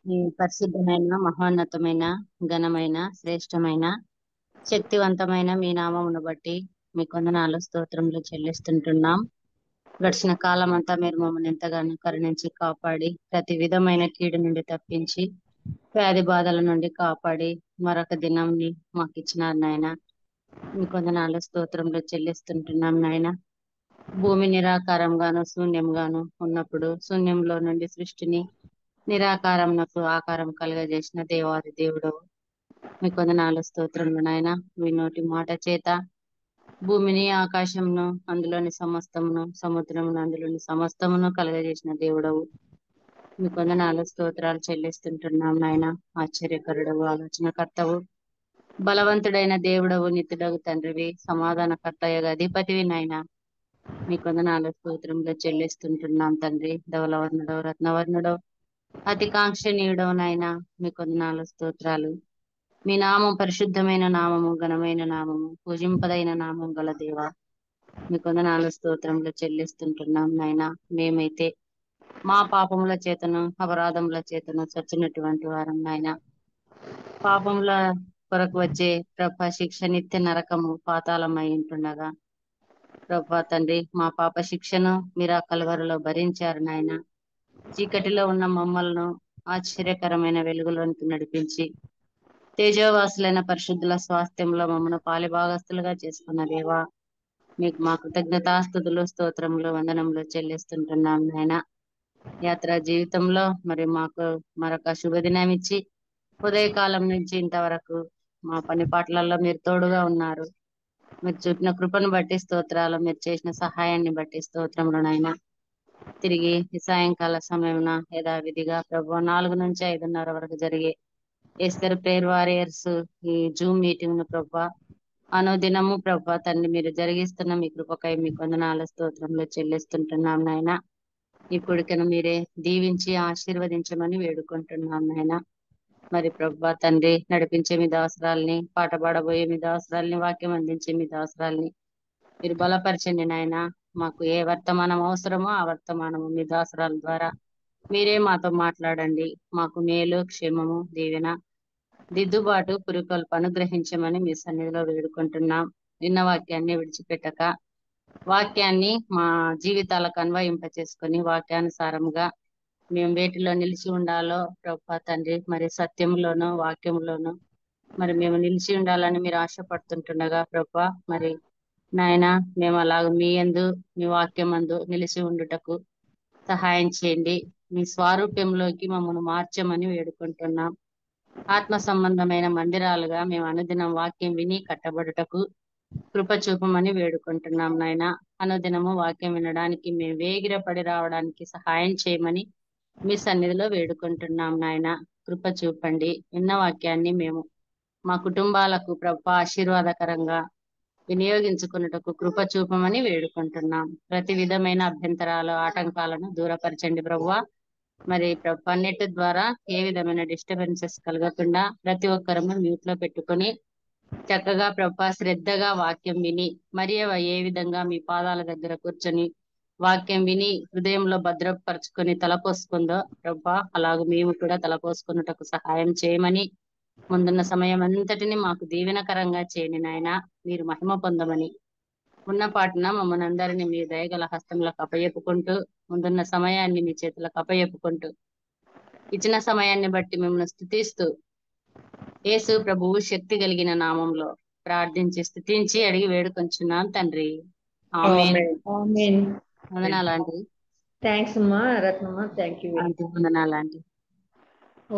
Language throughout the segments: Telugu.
ఈ పరిశుద్ధమైన మహోన్నతమైన ఘనమైన శ్రేష్టమైన శక్తివంతమైన మీ నామమును బట్టి మీ కొందనాలు స్తోత్రములు చెల్లిస్తుంటున్నాం. గడిచిన కాలం అంతా మీరు మమ్మల్ని ఎంతగానో కరుణించి కాపాడి ప్రతి విధమైన కీడు నుండి తప్పించి వ్యాధి బాధల నుండి కాపాడి మరొక దినంని మాకు ఇచ్చినారు నాయన. మీ కొందనాలు స్తోత్రములు చెల్లిస్తుంటున్నాం నాయన. భూమి నిరాకారంగాను శూన్యంగాను ఉన్నప్పుడు శూన్యంలో నుండి సృష్టిని నిరాకారంనకు ఆకారం కలుగజేసిన దేవాది దేవుడు మీ కొందనాలు స్తోత్రములు నాయన. మీ నోటి మాట చేత భూమిని ఆకాశమును అందులోని సమస్తమును సముద్రమును అందులోని సమస్తమును కలుగజేసిన దేవుడవు మీ కొందనాలు స్తోత్రాలు చెల్లిస్తుంటున్నాం నాయన. ఆశ్చర్యకరుడవు, ఆలోచనకర్తవు, బలవంతుడైన దేవుడవు, నిత్యుడగు తండ్రివి, సమాధానకర్తయ్యగా అధిపతివి నాయన. మీ కొందనాలు స్తోత్రంలో చెల్లిస్తుంటున్నాం తండ్రి. ధవలవర్ణుడవు, రత్నవర్ణుడవు, అతి కాంక్షణీయుడవు నాయన. మీ కొందనాలు స్తోత్రాలు. మీ నామం పరిశుద్ధమైన నామము, ఘనమైన నామము, పూజింపదైన నామం గల దేవ. మీ కొందనాలు స్తోత్రంలో చెల్లిస్తుంటున్నాం నాయన. మేమైతే మా పాపముల చేతను అపరాధముల చేతను చచ్చినటువంటి వారం నాయన. పాపముల కొరకు వచ్చే ప్రభ శిక్ష నిత్య నరకము పాతాళమై ఉంటుండగా ప్రభా తండ్రి మా పాప శిక్షను మీరు ఆ కలువరిలో భరించారు నాయన. చీకటిలో ఉన్న మమ్మల్ని ఆశ్చర్యకరమైన వెలుగులోనికి నడిపించి తేజోవాసులైన పరిశుద్ధుల స్వాస్థ్యంలో మమ్మల్ని పాలిభాగస్తులుగా చేసుకున్న దేవా, మీకు మా కృతజ్ఞతాస్తుతులు స్తోత్రములు వందనములు చెల్లిస్తుంటున్నాం నాయన. యాత్రా జీవితంలో మరి మాకు మరొక శుభదినం ఇచ్చి ఉదయకాలం నుంచి ఇంతవరకు మా పని పాటలలో మీరు తోడుగా ఉన్నారు. మీరు చూపిన కృపను బట్టి స్తోత్రాలు, మీరు చేసిన సహాయాన్ని బట్టి స్తోత్రములు నాయన. తిరిగి ఈ సాయంకాల సమయమున యథావిధిగా ప్రభు 4 నుంచి 5:30 వరకు జరిగే ఎస్తర్ ప్రేయర్ వారియర్స్ ఈ జూమ్ మీటింగ్ ను ప్రభా అనుదినము ప్రభా తండ్రి మీరు జరిగిస్తున్న మీ కృపకై మీ కొందనాల స్తోత్రంలో చెల్లిస్తుంటున్నాం నాయన. ఈ కొడుకును మీరే దీవించి ఆశీర్వదించమని వేడుకుంటున్నాం నాయన. మరి ప్రభా తండ్రి నడిపించే మీ దాసరాల్ని, పాట పాడబోయే మీ దాసరాల్ని, వాక్యం అందించే మీ దాసరాల్ని మీరు బలపరచండి నాయన. మాకు ఏ వర్తమానం అవసరమో ఆ వర్తమానము మీ దాసరాల ద్వారా మీరే మాతో మాట్లాడండి. మాకు మేలు, క్షేమము, దీవెన, దిద్దుబాటు, పురికొల్పు అనుగ్రహించమని మీ సన్నిధిలో వేడుకుంటున్నాం. విన్న వాక్యాన్ని విడిచిపెట్టక వాక్యాన్ని మా జీవితాలకు అన్వయింప చేసుకొని వాక్యానుసారముగా మేము వేటిలో నిలిచి ఉండాలో ప్రభా తండ్రి మరి సత్యంలోనూ వాక్యంలోనూ మరి మేము నిలిచి ఉండాలని మీరు ఆశపడుతుంటుండగా ప్రభా మరి నాయన మేము అలాగ మీ యందు మీ వాక్యం అందు నిలిచి ఉండుటకు సహాయం చేయండి. మీ స్వారూప్యంలోకి మమ్మల్ని మార్చమని వేడుకుంటున్నాం. ఆత్మ సంబంధమైన మందిరాలుగా మేము అనుదినం వాక్యం విని కట్టబడుటకు కృప చూపమని వేడుకుంటున్నాం నాయన. అనుదినము వాక్యం వినడానికి మేము వేగిరపడి రావడానికి సహాయం చేయమని మీ సన్నిధిలో వేడుకుంటున్నాం నాయన. కృప చూపండి. విన్న వాక్యాన్ని మేము మా కుటుంబాలకు ప్రభ ఆశీర్వాదకరంగా వినియోగించుకున్నటకు కృప చూపమని వేడుకుంటున్నాం. ప్రతి విధమైన అభ్యంతరాలు, ఆటంకాలను దూరపరచండి ప్రభువా. మరి అన్నిటి ద్వారా ఏ విధమైన డిస్టర్బెన్సెస్ కలగకుండా ప్రతి ఒక్కరము మ్యూట్ లో పెట్టుకొని చక్కగా శ్రద్ధగా వాక్యం విని మరి ఏ విధంగా మీ పాదాల దగ్గర కూర్చొని వాక్యం విని హృదయంలో భద్రపరచుకొని తలపోసుకుందో అలాగ మేము కూడా తలపోసుకున్నటకు సహాయం చేయమని ముందున్న సమయం అంతటిని మాకు దీవెనకరంగా చేయని నాయన. మీరు మహిమ పొందమని ఉన్న పాటున మమ్మల్ని అందరినీ మీ దయగల హస్తములకు అప్పయెప్పుకుంటూ ముందున్న సమయాన్ని మీ చేతులకు అప్పయెప్పుకుంటూ ఇచ్చిన సమయాన్ని బట్టి మిమ్మల్ని స్తుతిస్తూ యేసు ప్రభువు శక్తి కలిగిన నామంలో ప్రార్థించి స్తుతించి అడిగి వేడుకొంచున్నాం తండ్రి. ఆమేన్. ఆమేన్. వందనాలాంటి థ్యాంక్స్ అమ్మా Ratnamma, thank you very much. వందనాలాంటి.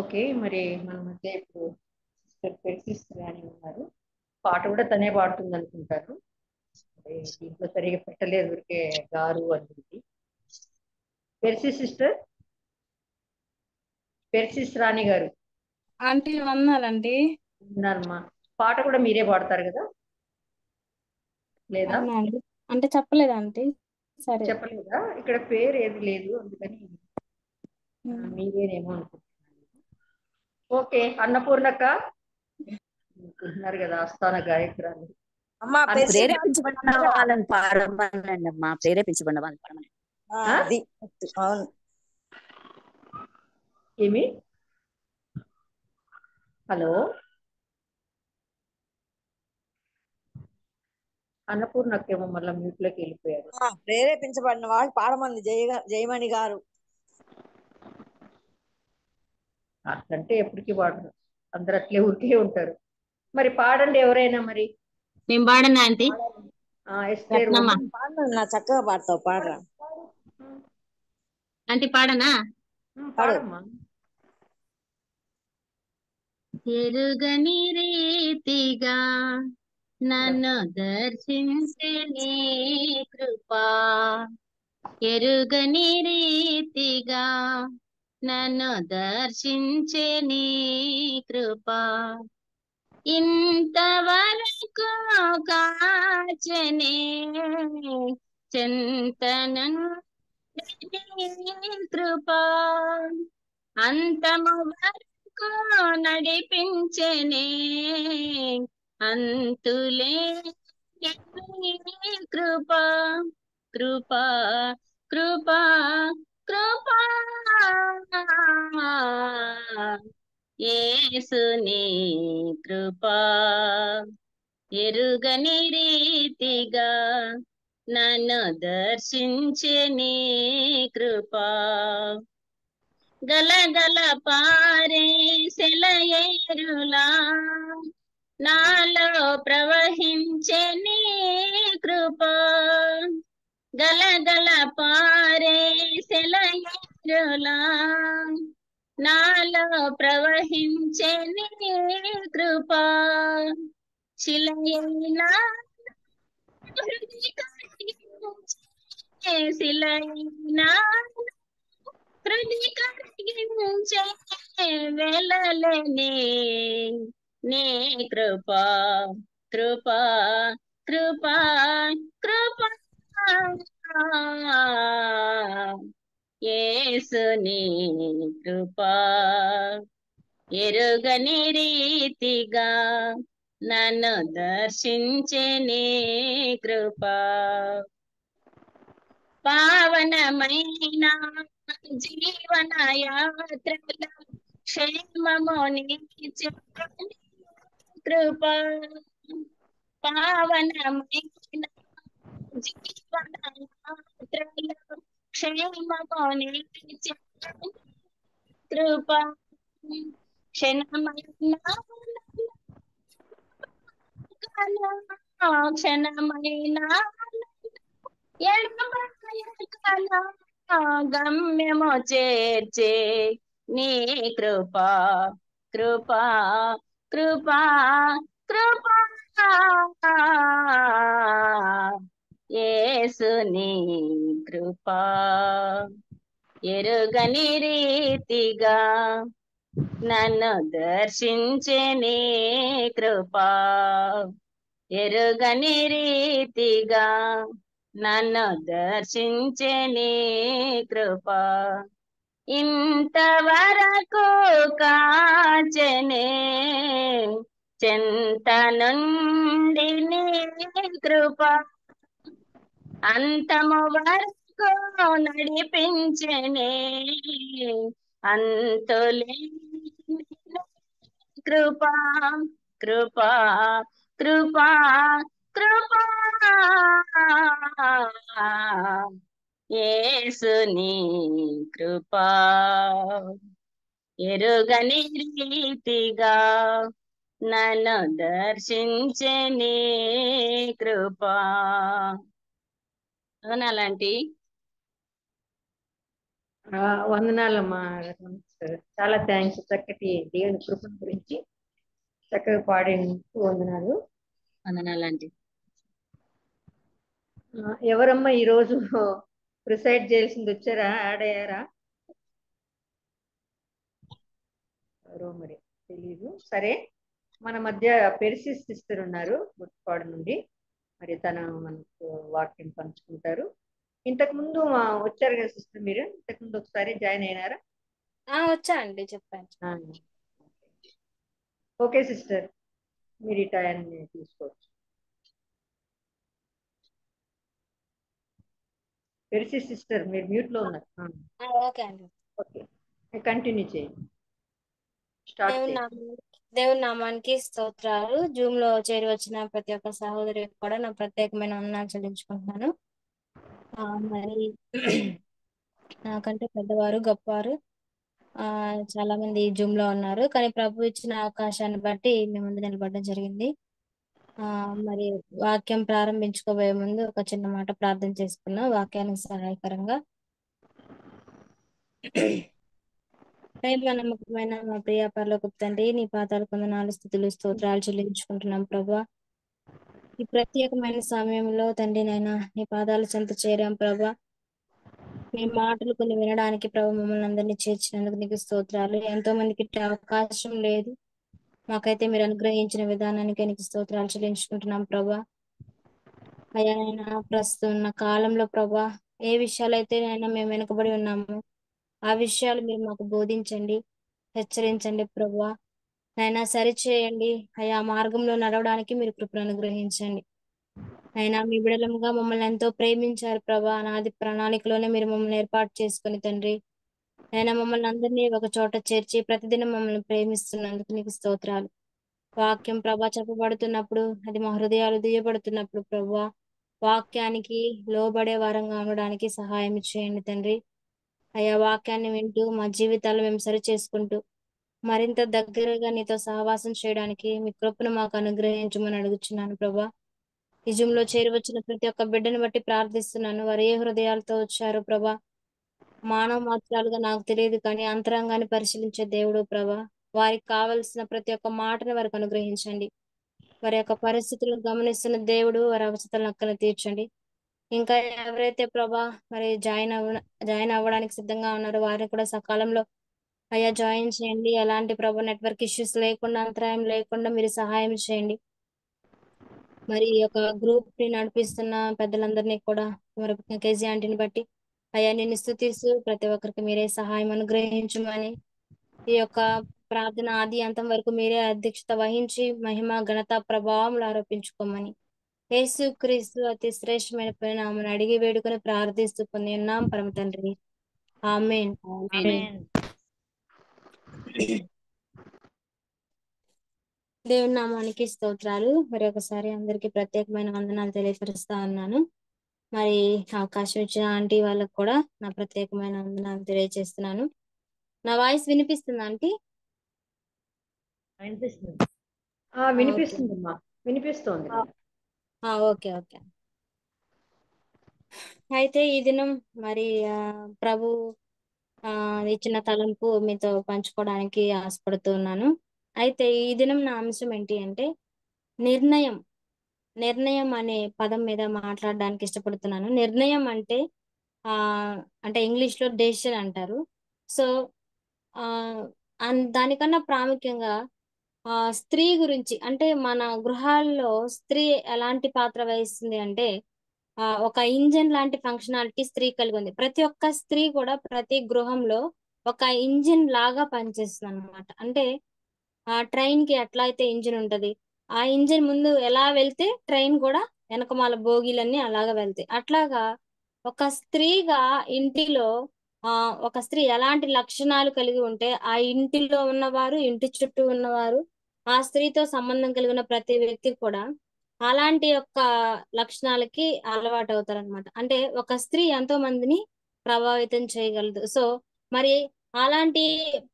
ఓకే, మరి మన మధ్య ఇప్పుడు సిస్టర్ పెర్సిస్టర్ అని ఉన్నారు. పాట కూడా తనే పాడుతుంది అనుకుంటారు. మరి దీంట్లో సరిగా పెట్టలేదు, ఊరికే గారు అనేది. పెర్సి సిస్టర్, పెర్సిస్ రాణి గారు ఆంటీ వందనాలండి. ఉన్నారమ్మా. పాట కూడా మీరే పాడతారు కదా, లేదా అవునా అండి? అంటే చెప్పలేదా ఆంటీ? సరే. చెప్పలేదా? ఇక్కడ పేరు ఏది లేదు, అందుకని మీరేనేమో అనుకుంటున్నాను. ఓకే, అన్నపూర్ణక్క అనుకుంటున్నారు కదా, ఆస్థాన గాయకురాలు. అమ్మా ప్రేరేపించబడిన వాళ్ళని పాడమనండి అమ్మా, ప్రేరేపించబడిన వాళ్ళని పాడమనండి. ఏమి హలో అన్నపూర్ణకేమో మళ్ళీ మ్యూట్ లోకి వెళ్ళిపోయారు. ప్రేరేపించబడిన వాళ్ళు పాడమంది జయమణి గారు. అట్లంటే ఎప్పటికీ పాడరు, అందరు అట్లే ఊరికే ఉంటారు. మరి పాడండి ఎవరైనా మరి. మేము పాడనా ఆంటీ? ఎస్టేర్ రత్నమ్మ పాడను, నా చక్కగా పాడతావు, పాడరా. ఆంటీ పాడనా? పాడమ్మా. ఎరుగని రీతిగా నన్ను దర్శించే నీ కృపా, ఎరుగని రీతిగా నన్ను దర్శించే నీ కృపా, ఇంతవరకు కాచనే చింతన కృపా, అంతము వరకు నడిపించనే అంతులే కృపా, కృపా కృపా కృపా, యేసుని కృపా, ఎరుగని రీతిగా నన్ను దర్శించే నీ కృపా, గలగల పారే సెలయేరులా నాలో ప్రవహించే నీ కృపా, గలగల పారే సెలయేరులా నాలో ప్రవహించే నీ కృపా, శిలయైనా శిలైనా హృది కరిగించే వెలలేని నీ కృపా, కృపా కృపా కృపా, యేసుని కృపా, ఎరుగని రీతిగా నన్ను దర్శించే నీ కృపా, పావనమైన జీవన యాత్రలో క్షేమము నీచే కృపా, పావనమైన జీవన యాత్రలో క్షేమము నీచే కృపా, క్షణమైన క్షణమైన గమ్యము చేర్చే నీ కృపా, కృపా కృపా కృపా, యేసుని కృపా, ఎరుగని రీతిగా నన్ను దర్శించే నీ కృపా, ఎరుగని రీతిగా నన్ను దర్శించే నీ కృపా, ఇంతవరకు కాచనే చింత నుండి నీ కృపా, అంతము వరకు నడిపించనే అంతులేని కృపా, కృపా కృపా కృపా, యేసుని కృపా, ఎరుగని రీతిగా నన్ను దర్శించే నీ కృపా. అవునాలంటి? వందనాలమ్మా రత్నం సిస్టర్. చాలా థ్యాంక్స్, చక్కటి దేవుని కృపణ గురించి చక్కగా పాడేందుకు వందనాలు. వందనాలంటి. ఎవరమ్మా ఈరోజు ప్రిసైడ్ చేయాల్సింది, వచ్చారా, యాడ్ అయ్యారా? ఎవరో మరి తెలీదు. సరే, మన మధ్య పెర్సిస్ సిస్టర్ ఉన్నారు గుర్తుపాడు నుండి. మరి తను మనకు వాక్యం పంచుకుంటారు. ఇంతకు ముందు వచ్చారు కదా సిస్టర్, మీరు ఇంతకు ముందు ఒకసారి జాయిన్ అయినారా? వచ్చా అండి, చెప్పాను. ఓకే సిస్టర్, మీరు ఈ టైంని తీసుకోవచ్చు. పెర్సి సిస్టర్, మీరు మ్యూట్ లో ఉన్నారు. ఓకే అండి. ఓకే, కంటిన్యూ చేయండి. స్టార్ట్ దేవుని చేయి. నామానికి దేవుని నామానికి స్తోత్రాలు. జూమ్ లో చేరి వచ్చిన ప్రతి ఒక్క సహోదరికి కూడా నా ప్రత్యేకమైన వందనాలు చెల్లించుకుంటున్నాను. మరి నాకంటే పెద్దవారు గొప్పవారు చాలా మంది జూమ్ లో ఉన్నారు, కానీ ప్రభు ఇచ్చిన అవకాశాన్ని బట్టి మీ ముందు నిలబడడం జరిగింది. మరి వాక్యం ప్రారంభించుకోబోయే ముందు ఒక చిన్న మాట ప్రార్థన చేసుకున్నాం వాక్యానికి సహాయకరంగా. ప్రేమ నమ్మకమైన మా ప్రియ పరలోకపు తండ్రి, నీ పాదాల కొందనాలు స్థుతులు స్తోత్రాలు చెల్లించుకుంటున్నాం ప్రభా. ఈ ప్రత్యేకమైన సమయంలో తండ్రి నైనా నీ పాదాల చెంత చేరాం ప్రభా. మీ మాటలు కొన్ని వినడానికి ప్రభు మమ్మల్ని అందరినీ చేర్చినందుకు నీకు స్తోత్రాలు. ఎంతో మందికి ఇట్టే అవకాశం లేదు, మాకైతే మీరు అనుగ్రహించిన విధానానికి నీకు స్తోత్రాలు చెల్లించుకుంటున్నాం ప్రభా. అయ్యా నైనా ప్రస్తుతం ఉన్న కాలంలో ప్రభా, ఏ విషయాలైతే నైనా మేము వెనుకబడి ఉన్నాము ఆ విషయాలు మీరు మాకు బోధించండి, హెచ్చరించండి ప్రభువా. నైనా సరిచేయండి అయ్యా, మార్గంలో నడవడానికి మీరు కృపను అనుగ్రహించండి. అయినా మీ బిడలముగా మమ్మల్ని ఎంతో ప్రేమించారు ప్రభా. నాది ప్రణాళికలోనే మీరు మమ్మల్ని ఏర్పాటు చేసుకుని తండ్రి అయినా మమ్మల్ని అందరినీ ఒక చోట చేర్చి ప్రతిదినం మమ్మల్ని ప్రేమిస్తున్నందుకు నీకు స్తోత్రాలు. వాక్యం ప్రభా చెప్పబడుతున్నప్పుడు అది మా హృదయాలు దియబడుతున్నప్పుడు ప్రభా, వాక్యానికి లోబడే వారంగా ఉండడానికి సహాయం చేయండి తండ్రి. అయ్యా వాక్యాన్ని వింటూ మా జీవితాలు మేము సరి చేసుకుంటూ మరింత దగ్గరగా నీతో సహవాసం చేయడానికి మీ కృపను మాకు అనుగ్రహించమని అడుగుచున్నాను ప్రభా. నిజంలో చేరి వచ్చిన ప్రతి ఒక్క బిడ్డను బట్టి ప్రార్థిస్తున్నాను. వారు ఏ హృదయాలతో వచ్చారో ప్రభా, మానవ మాత్రాలుగా నాకు తెలియదు, కానీ అంతరంగాన్ని పరిశీలించే దేవుడు ప్రభా. వారికి కావలసిన ప్రతి ఒక్క మాటను వారికి అనుగ్రహించండి. వారి యొక్క పరిస్థితులను గమనిస్తున్న దేవుడు వారి అవసరాలను అక్కన తీర్చండి. ఇంకా ఎవరైతే ప్రభా మరి జాయిన్ అవ్వడానికి సిద్ధంగా ఉన్నారో వారిని కూడా సకాలంలో అయ్యా జాయిన్ చేయండి. ఎలాంటి ప్రభా నెట్వర్క్ ఇష్యూస్ లేకుండా, అంతరాయం లేకుండా మీరు సహాయం చేయండి. మరి ఈ యొక్క గ్రూప్ ని నడిపిస్తున్న పెద్దలందరినీ కూడా మరి కేజీ ఆంటీని బట్టి అయ్యా నిన్ను స్తుతిస్తూ ప్రతి ఒక్కరికి మీరే సహాయం అనుగ్రహించమని, ఈ యొక్క ప్రార్థన ఆది అంతం వరకు మీరే అధ్యక్షత వహించి మహిమ ఘనత ప్రభావములు ఆరోపించుకోమని యేసు క్రీస్తు అతి శ్రేష్టమైన పరిణామం అడిగి వేడుకొని ప్రార్థిస్తూ పొంది ఉన్నాం పరమ తండ్రి, ఆమేన్. ఆమేన్. దేవుని నామానికి స్తోత్రాలు. మరి ఒకసారి అందరికి ప్రత్యేకమైన వందనాలు తెలియపరుస్తా ఉన్నాను. మరి అవకాశం ఇచ్చిన ఆంటీ వాళ్ళకు కూడా నా ప్రత్యేకమైన వందనాలు తెలియజేస్తున్నాను. నా వాయిస్ వినిపిస్తుందా ఆంటీ? వినిపిస్తుంది. వినిపిస్తుందమ్మా, వినిపిస్తోంది. Okay okay. అయితే ఈ దినం మరి ప్రభు ఇచ్చిన తలంపు మీతో పంచుకోవడానికి ఆశపడుతున్నాను. అయితే ఈ దినం నా అంశం ఏంటి అంటే నిర్ణయం. నిర్ణయం అనే పదం మీద మాట్లాడడానికి ఇష్టపడుతున్నాను. నిర్ణయం అంటే అంటే ఇంగ్లీష్ లో డెసిషన్ అంటారు. సో దానికన్నా ప్రాముఖ్యంగా స్త్రీ గురించి, అంటే మన గృహాల్లో స్త్రీ ఎలాంటి పాత్ర వహిస్తుంది అంటే ఒక ఇంజిన్ లాంటి ఫంక్షనాలిటీ స్త్రీ కలిగి ఉంది. ప్రతి ఒక్క స్త్రీ కూడా ప్రతి గృహంలో ఒక ఇంజిన్ లాగా పనిచేస్తుంది అనమాట. అంటే ఆ ట్రైన్ కి ఎట్లా అయితే ఇంజిన్ ఉంటది, ఆ ఇంజిన్ ముందు ఎలా వెళ్తే ట్రైన్ కూడా వెనకమాల బోగీలన్నీ అలాగా వెళ్తాయి. అట్లాగా ఒక స్త్రీగా ఇంటిలో ఒక స్త్రీ ఎలాంటి లక్షణాలు కలిగి ఉంటే ఆ ఇంటిలో ఉన్నవారు, ఇంటి చుట్టూ ఉన్నవారు, ఆ స్త్రీతో సంబంధం కలిగిన ప్రతి వ్యక్తి కూడా అలాంటి యొక్క లక్షణాలకి అలవాటు అవుతారనమాట. అంటే ఒక స్త్రీ ఎంతో మందిని ప్రభావితం చేయగలదు. సో మరి అలాంటి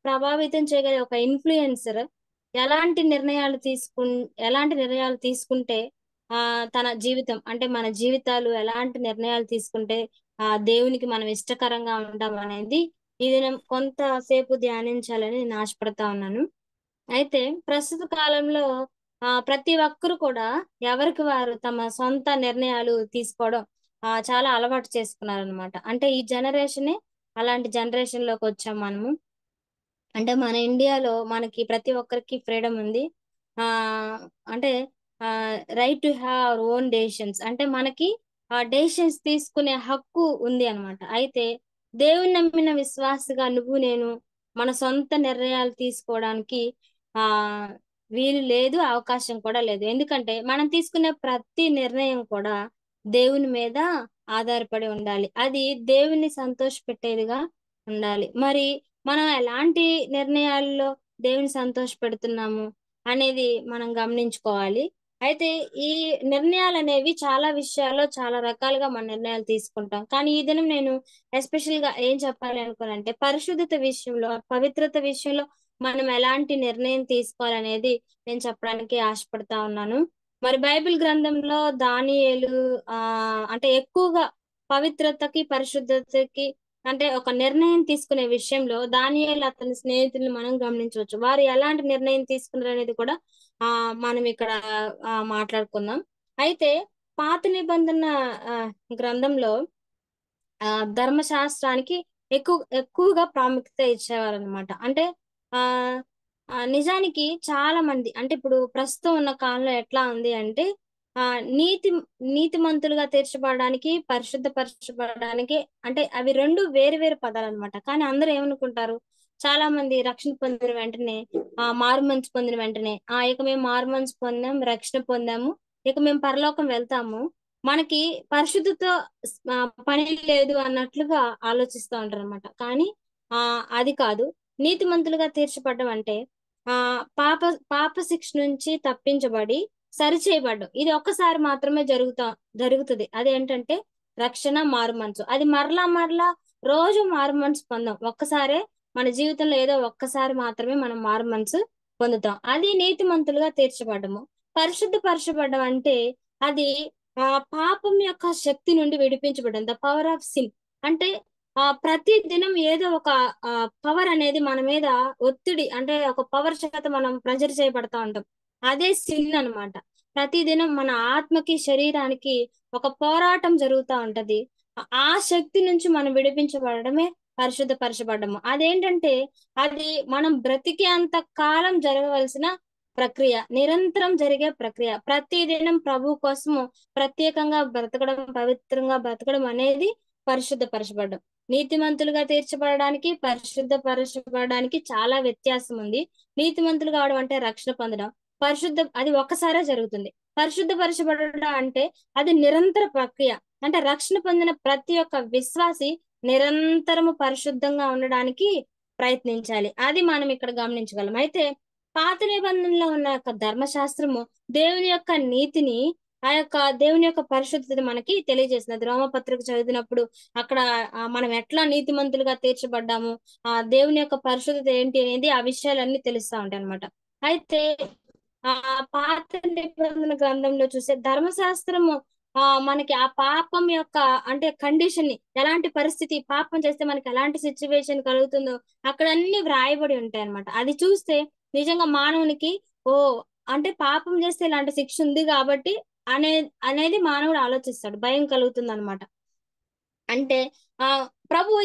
ప్రభావితం చేయగలిగే ఒక ఇన్ఫ్లుయెన్సర్ ఎలాంటి నిర్ణయాలు తీసుకుంటే తన జీవితం, అంటే మన జీవితాలు ఎలాంటి నిర్ణయాలు తీసుకుంటే దేవునికి మనం ఇష్టకరంగా ఉంటాం అనేది ఇది నేను కొంతసేపు ధ్యానించాలని నేను ఆశపడతా ఉన్నాను. అయితే ప్రస్తుత కాలంలో ప్రతి ఒక్కరు కూడా ఎవరికి వారు తమ సొంత నిర్ణయాలు తీసుకోవడం చాలా అలవాటు చేసుకున్నారనమాట. అంటే ఈ జనరేషనే అలాంటి జనరేషన్ లోకి వచ్చాం మనము. అంటే మన ఇండియాలో మనకి ప్రతి ఒక్కరికి ఫ్రీడమ్ ఉంది. ఆ అంటే right to have our own decisions, అంటే మనకి ఆ డెసిషన్స్ తీసుకునే హక్కు ఉంది అనమాట. అయితే దేవుని నమ్మిన విశ్వాసగా నువ్వు నేను మన సొంత నిర్ణయాలు తీసుకోవడానికి ఆ వీలు లేదు, అవకాశం కూడా లేదు. ఎందుకంటే మనం తీసుకునే ప్రతి నిర్ణయం కూడా దేవుని మీద ఆధారపడి ఉండాలి, అది దేవుని సంతోష పెట్టేదిగా ఉండాలి. మరి మనం ఎలాంటి నిర్ణయాల్లో దేవుని సంతోషపెడుతున్నాము అనేది మనం గమనించుకోవాలి. అయితే ఈ నిర్ణయాలు అనేవి చాలా విషయాల్లో చాలా రకాలుగా మన నిర్ణయాలు తీసుకుంటాం. కానీ ఈ దినం నేను ఎస్పెషల్ గా ఏం చెప్పాలి అనుకోనంటే, పరిశుద్ధత విషయంలో, పవిత్రత విషయంలో మనం ఎలాంటి నిర్ణయం తీసుకోవాలనేది నేను చెప్పడానికి ఆశపడతా ఉన్నాను. మరి బైబిల్ గ్రంథంలో దానియేలు అంటే ఎక్కువగా పవిత్రతకి పరిశుద్ధతకి అంటే ఒక నిర్ణయం తీసుకునే విషయంలో దానియేలు అతని స్నేహితుల్ని మనం గమనించవచ్చు. వారు ఎలాంటి నిర్ణయం తీసుకున్నారు అనేది కూడా మనం ఇక్కడ మాట్లాడుకుందాం. అయితే పాత నిబంధన గ్రంథంలో ధర్మశాస్త్రానికి ఎక్కువగా ప్రాముఖ్యత ఇచ్చేవారు అనమాట. అంటే ఆ నిజానికి చాలా మంది అంటే ఇప్పుడు ప్రస్తుతం ఉన్న కాలంలో ఎట్లా ఉంది అంటే ఆ నీతిమంతులుగా తీర్చబడడానికి, పరిశుద్ధపరచబడడానికి అంటే అవి రెండు వేరు వేరు పదాలు అనమాట. కానీ అందరూ ఏమనుకుంటారు, చాలా మంది రక్షణ పొందిన వెంటనే మారు మనసు పొందిన వెంటనే ఇక మేము మారు మనసు పొందాం, రక్షణ పొందాము, ఇక మేము పరలోకం వెళ్తాము, మనకి పరిశుద్ధతో పని లేదు అన్నట్లుగా ఆలోచిస్తూ ఉంటారు అనమాట. కానీ అది కాదు. నీతిమంతులుగా తీర్చబడ్డం అంటే పాప పాప శిక్ష నుంచి తప్పించబడి సరిచేయబడ్డం. ఇది ఒక్కసారి మాత్రమే జరుగుతుంది. అదేంటంటే రక్షణ, మారు మనసు. అది మరలా రోజు మారు మనసు పొందాం. ఒక్కసారే మన జీవితంలో ఏదో ఒక్కసారి మాత్రమే మనం మారు మనసు పొందుతాం. అది నీతిమంతులుగా తీర్చబడ్డము. పరిశుద్ధపరచబడ్డం అంటే అది పాపం యొక్క శక్తి నుండి విడిపించబడ్డం, ద పవర్ ఆఫ్ సిన్. అంటే ప్రతి దినం ఏదో ఒక పవర్ అనేది మన మీద ఒత్తిడి, అంటే ఒక పవర్ చేత మనం ప్రెజర్ చేయబడతా ఉంటాం. అదే సిన్ అన్నమాట. ప్రతిదినం మన ఆత్మకి, శరీరానికి ఒక పోరాటం జరుగుతూ ఉంటది. ఆ శక్తి నుంచి మనం విడిపించబడమే పరిశుద్ధపరచబడము. అదేంటంటే అది మనం బ్రతికే అంత కాలం జరగవలసిన ప్రక్రియ, నిరంతరం జరిగే ప్రక్రియ. ప్రతిదినం ప్రభు కోసము ప్రత్యేకంగా బ్రతకడం, పవిత్రంగా బ్రతకడం అనేది పరిశుద్ధపరచబడడం. నీతిమంతులుగా తీర్చబడడానికి, పరిశుద్ధపరచబడడానికి చాలా వ్యత్యాసం ఉంది. నీతిమంతులు కావడం అంటే రక్షణ పొందడం, అది ఒక్కసారే జరుగుతుంది. పరిశుద్ధపరచబడడం అంటే అది నిరంతర ప్రక్రియ. అంటే రక్షణ పొందిన ప్రతి ఒక్క విశ్వాసి నిరంతరము పరిశుద్ధంగా ఉండడానికి ప్రయత్నించాలి. అది మనం ఇక్కడ గమనించగలం. అయితే పాత నిబంధనలో ఉన్న యొక్క ధర్మశాస్త్రము దేవుని యొక్క నీతిని, దేవుని యొక్క పరిశుద్ధతని మనకి తెలియజేసినది. రోమపత్రిక చదివినప్పుడు అక్కడ మనం ఎట్లా నీతిమంతులుగా తీర్చబడ్డాము, దేవుని యొక్క పరిశుద్ధత ఏంటి అనేది ఆ విషయాలన్నీ తెలుస్తా ఉంటాయి అనమాట. అయితే పాత నిబంధన గ్రంథంలో చూసే ధర్మశాస్త్రము మనకి ఆ పాపం యొక్క అంటే కండిషన్ ని, ఎలాంటి పరిస్థితి, పాపం చేస్తే మనకి ఎలాంటి సిచ్యువేషన్ కలుగుతుందో అక్కడ అన్ని వ్రాయబడి ఉంటాయి అనమాట. అది చూస్తే నిజంగా మానవునికి అంటే పాపం చేస్తే ఇలాంటి శిక్ష ఉంది కాబట్టి అనేది మానవుడు ఆలోచిస్తాడు, భయం కలుగుతుంది అనమాట. అంటే ప్రభు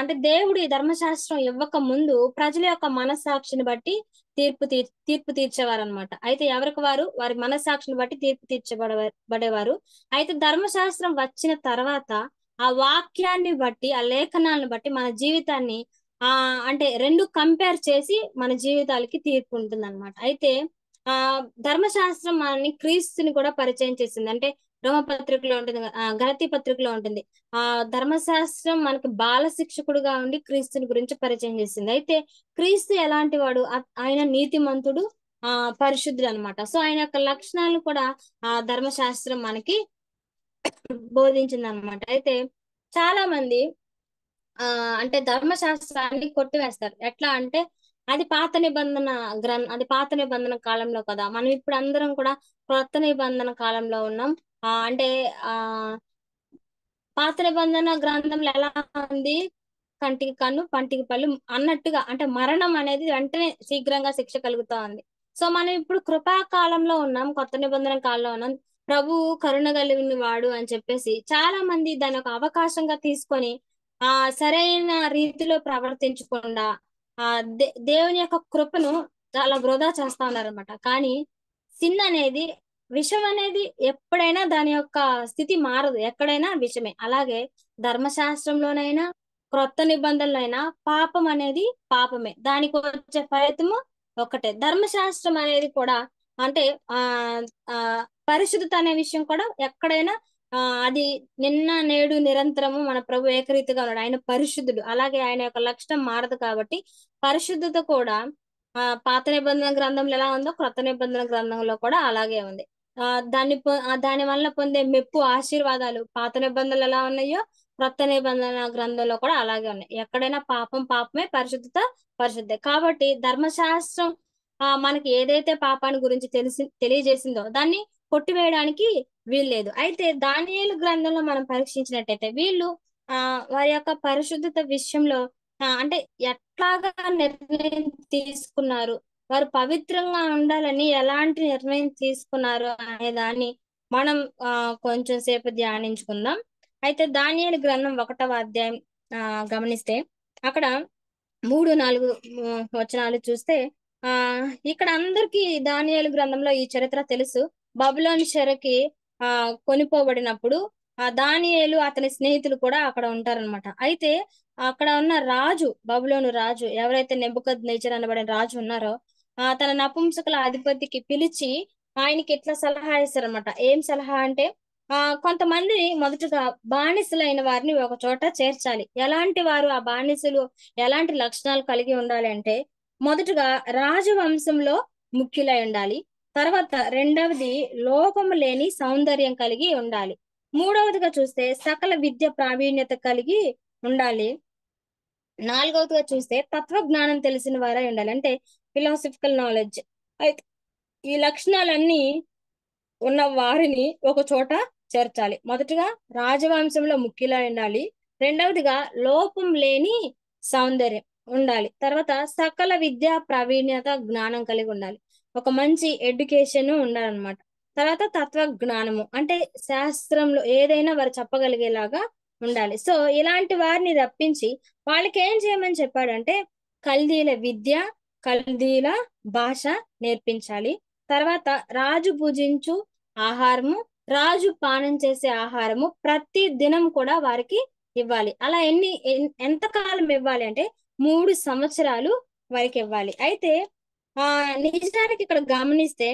అంటే దేవుడు ఈ ధర్మశాస్త్రం ఇవ్వక ముందు ప్రజల యొక్క మనస్సాక్షిని బట్టి తీర్పు తీర్చేవారు అనమాట. అయితే ఎవరికి వారి మనస్సాక్షిని బట్టి తీర్పు తీర్చబడేవారు. అయితే ధర్మశాస్త్రం వచ్చిన తర్వాత ఆ వాక్యాన్ని బట్టి, ఆ లేఖనాలను బట్టి మన జీవితాన్ని అంటే రెండు కంపేర్ చేసి మన జీవితాలకి తీర్పు ఉంటుంది అనమాట. అయితే ధర్మశాస్త్రం మనని క్రీస్తుని కూడా పరిచయం చేసింది. అంటే రోమపత్రికలో ఉంటుంది, గలతీ పత్రికలో ఉంటుంది. ధర్మశాస్త్రం మనకి బాల శిక్షకుడుగా ఉండి క్రీస్తుని గురించి పరిచయం చేసింది. అయితే క్రీస్తు ఎలాంటి వాడు, ఆయన నీతిమంతుడు, పరిశుద్ధుడు అనమాట. సో ఆయన యొక్క లక్షణాలు కూడా ధర్మశాస్త్రం మనకి బోధించింది అనమాట. అయితే చాలా మంది అంటే ధర్మశాస్త్రాన్ని కొట్టివేస్తారు. ఎట్లా అంటే అది పాత నిబంధన కాలంలో కదా, మనం ఇప్పుడు అందరం కూడా కొత్త నిబంధన కాలంలో ఉన్నాం. అంటే పాత నిబంధన గ్రంథంలో ఎలా ఉంది, కంటికి కన్ను పంటికి పళ్ళు అన్నట్టుగా, అంటే మరణం అనేది వెంటనే శీఘ్రంగా శిక్ష కలుగుతా ఉంది. సో మనం ఇప్పుడు కృపాకాలంలో ఉన్నాం, కొత్త నిబంధన కాలంలో ఉన్నాం. ప్రభు కరుణ కలిగిన వాడు అని చెప్పేసి చాలా మంది దాని ఒక అవకాశంగా తీసుకొని సరైన రీతిలో ప్రవర్తించకుండా దేవుని యొక్క కృపను చాలా వృధా చేస్తా ఉన్నారనమాట. కానీ సిన్ అనేది, విషం అనేది ఎప్పుడైనా దాని యొక్క స్థితి మారదు, ఎక్కడైనా విషమే. అలాగే ధర్మశాస్త్రంలోనైనా క్రొత్త నిబంధనలైనా పాపం అనేది పాపమే, దానికి వచ్చే ఫలితము ఒకటే. ధర్మశాస్త్రం అనేది కూడా అంటే పరిశుద్ధత అనే విషయం కూడా ఎక్కడైనా అది నిన్న నేడు నిరంతరము మన ప్రభు ఏకరీతిగా ఉన్నాడు, ఆయన పరిశుద్ధుడు. అలాగే ఆయన యొక్క లక్షణం మారదు కాబట్టి పరిశుద్ధత కూడా పాత నిబంధన గ్రంథంలో ఎలా ఉందో క్రొత్త నిబంధన గ్రంథంలో కూడా అలాగే ఉంది. దాని వల్ల పొందే మెప్పు ఆశీర్వాదాలు పాత నిబంధనలు ఎలా ఉన్నాయో క్రొత్త నిబంధన గ్రంథంలో కూడా అలాగే ఉన్నాయి. ఎక్కడైనా పాపం పాపమే, పరిశుద్ధత పరిశుద్ధే. కాబట్టి ధర్మశాస్త్రం మనకి ఏదైతే పాపాన్ని గురించి తెలియజేసిందో దాన్ని కొట్టివేయడానికి వీల్లేదు. అయితే దానియేలు గ్రంథంలో మనం పరీక్షించినట్టయితే వీళ్ళు వారి యొక్క పరిశుద్ధత విషయంలో అంటే ఎట్లాగా నిర్ణయం తీసుకున్నారు, వారు పవిత్రంగా ఉండాలని ఎలాంటి నిర్ణయం తీసుకున్నారు అనే దాన్ని మనం కొంచెం సేపు ధ్యానించుకుందాం. అయితే దానియేలు గ్రంథం 1వ అధ్యాయం గమనిస్తే అక్కడ 3-4 వచనాలు చూస్తే ఇక్కడ అందరికి దానియేలు గ్రంథంలో ఈ చరిత్ర తెలుసు. బబులోను చెరకి కొనిపోబడినప్పుడు దానియేలు అతని స్నేహితులు కూడా అక్కడ ఉంటారనమాట. అయితే అక్కడ ఉన్న రాజు, బబులోను రాజు ఎవరైతే నెబుకద్నెజర్ అనబడిన రాజు ఉన్నారో తన నపుంసకుల అధిపతికి పిలిచి ఆయనకి ఇట్లా సలహా ఇస్తారనమాట. ఏం సలహా అంటే కొంతమంది మొదటగా బానిసలైన వారిని ఒక చోట చేర్చాలి. ఎలాంటి వారు ఆ బానిసలు, ఎలాంటి లక్షణాలు కలిగి ఉండాలి అంటే మొదటగా రాజవంశంలో ముఖ్యులై ఉండాలి. తర్వాత రెండవది లోపము లేని సౌందర్యం కలిగి ఉండాలి. మూడవదిగా చూస్తే సకల విద్య ప్రావీణ్యత కలిగి ఉండాలి. నాలుగవదిగా చూస్తే తత్వజ్ఞానం తెలిసిన వారై ఉండాలి, అంటే ఫిలాసఫికల్ నాలెడ్జ్. అయితే ఈ లక్షణాలన్నీ ఉన్న వారిని ఒక చోట చేర్చాలి. మొదటగా రాజవంశంలో ముఖ్యులై ఉండాలి. రెండవదిగా లోపం లేని సౌందర్యం ఉండాలి. తర్వాత సకల విద్యా ప్రావీణ్యత జ్ఞానం కలిగి ఉండాలి. ఒక మంచి ఎడ్యుకేషన్ ఉండాలన్నమాట. తర్వాత తత్వ జ్ఞానము అంటే శాస్త్రంలో ఏదైనా వారు చెప్పగలిగేలాగా ఉండాలి. సో ఇలాంటి వారిని రప్పించి వాళ్ళకి ఏం చేయమని చెప్పాడంటే కల్దీల విద్య, కల్దీల భాష నేర్పించాలి. తర్వాత రాజు భుజించు ఆహారము, రాజు పానం చేసే ఆహారము ప్రతి దినం కూడా వారికి ఇవ్వాలి. అలా ఎంతకాలం ఇవ్వాలి అంటే 3 సంవత్సరాలు వారికి ఇవ్వాలి. అయితే నిజానికి ఇక్కడ గమనిస్తే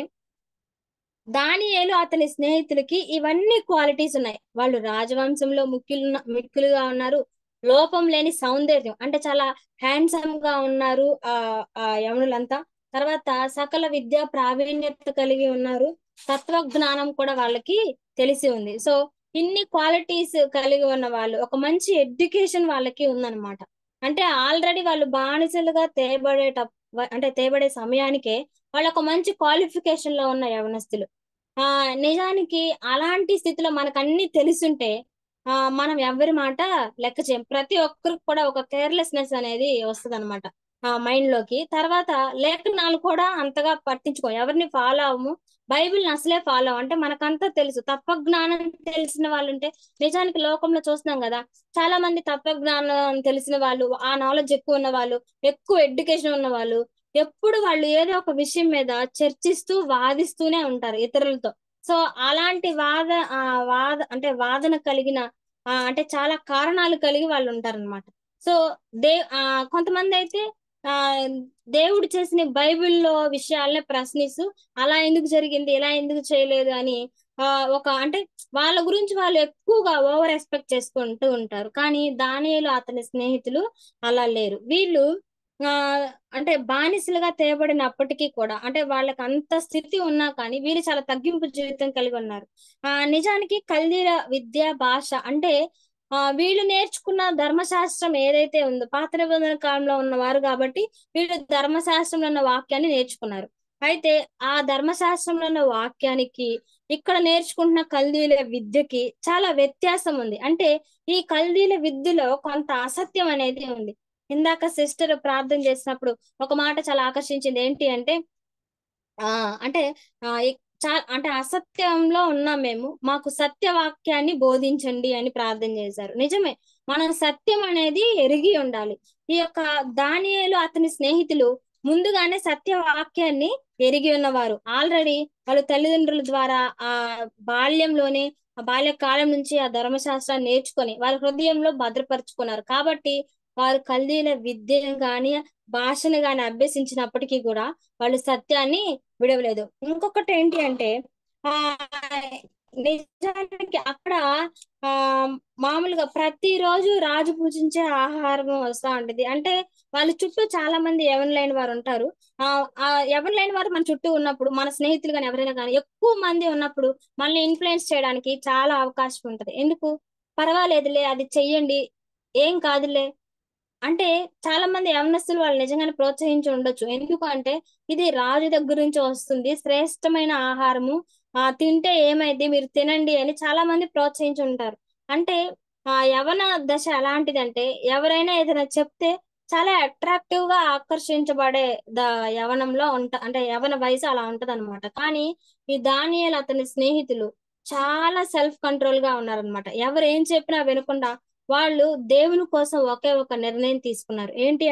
దానియేలు అతని స్నేహితులకి ఇవన్నీ క్వాలిటీస్ ఉన్నాయి. వాళ్ళు రాజవంశంలో ముఖ్యులుగా ఉన్నారు. లోపం లేని సౌందర్యం అంటే చాలా హ్యాండ్సమ్ గా ఉన్నారు ఆ యవనులంతా. తర్వాత సకల విద్యా ప్రావీణ్యత కలిగి ఉన్నారు. తత్వజ్ఞానం కూడా వాళ్ళకి తెలిసి ఉంది. సో ఇన్ని క్వాలిటీస్ కలిగి ఉన్న వాళ్ళు, ఒక మంచి ఎడ్యుకేషన్ వాళ్ళకి ఉందన్నమాట. అంటే ఆల్రెడీ వాళ్ళు బానిసలుగా తేబడే సమయానికే వాళ్ళు ఒక మంచి క్వాలిఫికేషన్ లో ఉన్న యవనస్తులు. నిజానికి అలాంటి స్థితిలో మనకు అన్ని తెలుసుంటే మనం ఎవరి మాట లెక్క చేయం. ప్రతి ఒక్కరికి కూడా ఒక కేర్లెస్నెస్ అనేది వస్తుంది అనమాట మైండ్ లోకి. తర్వాత లేఖనాలు కూడా అంతగా పట్టించుకో, ఎవరిని ఫాలో అవ్వము, బైబిల్ని అసలే ఫాలో అంటే మనకంతా తెలుసు. తత్వజ్ఞానం తెలిసిన వాళ్ళు ఉంటే నిజానికి లోకంలో చూస్తున్నాం కదా, చాలా మంది తత్వజ్ఞానం తెలిసిన వాళ్ళు, ఆ నాలెడ్జ్ ఎక్కువ ఉన్న వాళ్ళు, ఎక్కువ ఎడ్యుకేషన్ ఉన్న వాళ్ళు ఎప్పుడు వాళ్ళు ఏదో ఒక విషయం మీద చర్చిస్తూ వాదిస్తూనే ఉంటారు ఇతరులతో. సో అలాంటి వాదన కలిగిన అంటే చాలా కారణాలు కలిగి వాళ్ళు ఉంటారన్నమాట. సో కొంతమంది అయితే దేవుడు చేసిన బైబిల్లో విషయాలనే ప్రశ్నిస్తూ అలా ఎందుకు జరిగింది, ఇలా ఎందుకు చేయలేదు అని అంటే వాళ్ళ గురించి వాళ్ళు ఎక్కువగా ఓవర్ ఎక్స్పెక్ట్ చేసుకుంటూ ఉంటారు. కానీ దానియేలు అతని స్నేహితులు అలా లేరు. వీళ్ళు అంటే బానిసలుగా తేబడినప్పటికీ కూడా, అంటే వాళ్ళకి అంత స్థితి ఉన్నా కానీ వీళ్ళు చాలా తగ్గింపు జీవితం కలిగి ఉన్నారు. నిజానికి కల్దీల విద్య, భాష అంటే వీళ్ళు నేర్చుకున్న ధర్మశాస్త్రం ఏదైతే ఉందో పాత నిబంధన కాలంలో ఉన్నవారు కాబట్టి వీళ్ళు ధర్మశాస్త్రంలో ఉన్న వాక్యాన్ని నేర్చుకున్నారు. అయితే ఆ ధర్మశాస్త్రంలో ఉన్న వాక్యానికి ఇక్కడ నేర్చుకుంటున్న కల్దీల విద్యకి చాలా వ్యత్యాసం ఉంది. అంటే ఈ కల్దీల విద్యలో కొంత అసత్యం అనేది ఉంది. ఇందాక సిస్టర్ ప్రార్థన చేసినప్పుడు ఒక మాట చాలా ఆకర్షించింది. ఏంటి అంటే అంటే అంటే అసత్యంలో ఉన్నాం మేము, మాకు సత్యవాక్యాన్ని బోధించండి అని ప్రార్థన చేశారు. నిజమే, మనం సత్యం అనేది ఎరిగి ఉండాలి. ఈ యొక్క దానియేలు అతని స్నేహితులు ముందుగానే సత్యవాక్యాన్ని ఎరిగి ఉన్నవారు. ఆల్రెడీ వాళ్ళు తల్లిదండ్రుల ద్వారా బాల్యంలోనే, బాల్యకాలం నుంచి ఆ ధర్మశాస్త్రాన్ని నేర్చుకొని వారి హృదయంలో భద్రపరుచుకున్నారు. కాబట్టి వారు కల్దీల విద్యను గాని భాషను గాని అభ్యసించినప్పటికీ కూడా వాళ్ళు సత్యాన్ని విడవలేదు. ఇంకొకటి ఏంటి అంటే నిజానికి అక్కడ ఆ మామూలుగా ప్రతిరోజు రాజు పూజించే ఆహారం వస్తా ఉంటది. అంటే వాళ్ళ చుట్టూ చాలా మంది ఎవరు లేని వారు ఉంటారు. ఆ ఆ ఎవరు లేని వారు మన చుట్టూ ఉన్నప్పుడు, మన స్నేహితులు కానీ ఎవరైనా కానీ ఎక్కువ మంది ఉన్నప్పుడు మనల్ని ఇన్ఫ్లుయెన్స్ చేయడానికి చాలా అవకాశం ఉంటది. ఎందుకు? పర్వాలేదులే, అది చెయ్యండి, ఏం కాదులే అంటే చాలా మంది యవనస్తులు వాళ్ళు నిజంగానే ప్రోత్సహించి ఉండొచ్చు. ఎందుకు అంటే ఇది రాజు దగ్గర నుంచి వస్తుంది, శ్రేష్టమైన ఆహారము, తింటే ఏమైంది, మీరు తినండి అని చాలా మంది ప్రోత్సహించి ఉంటారు. అంటే యవన దశ ఎలాంటిదంటే ఎవరైనా ఏదైనా చెప్తే చాలా అట్రాక్టివ్ గా ఆకర్షించబడే ద యవనంలో అంటే యవన వయసు అలా ఉంటదన్నమాట. కానీ ఈ దానియేలు అతని స్నేహితులు చాలా సెల్ఫ్ కంట్రోల్ గా ఉన్నారనమాట. ఎవరు ఏం చెప్పినా వినకుండా వాళ్ళు దేవుని కోసం ఒకే ఒక నిర్ణయం తీసుకున్నారు. ఏంటి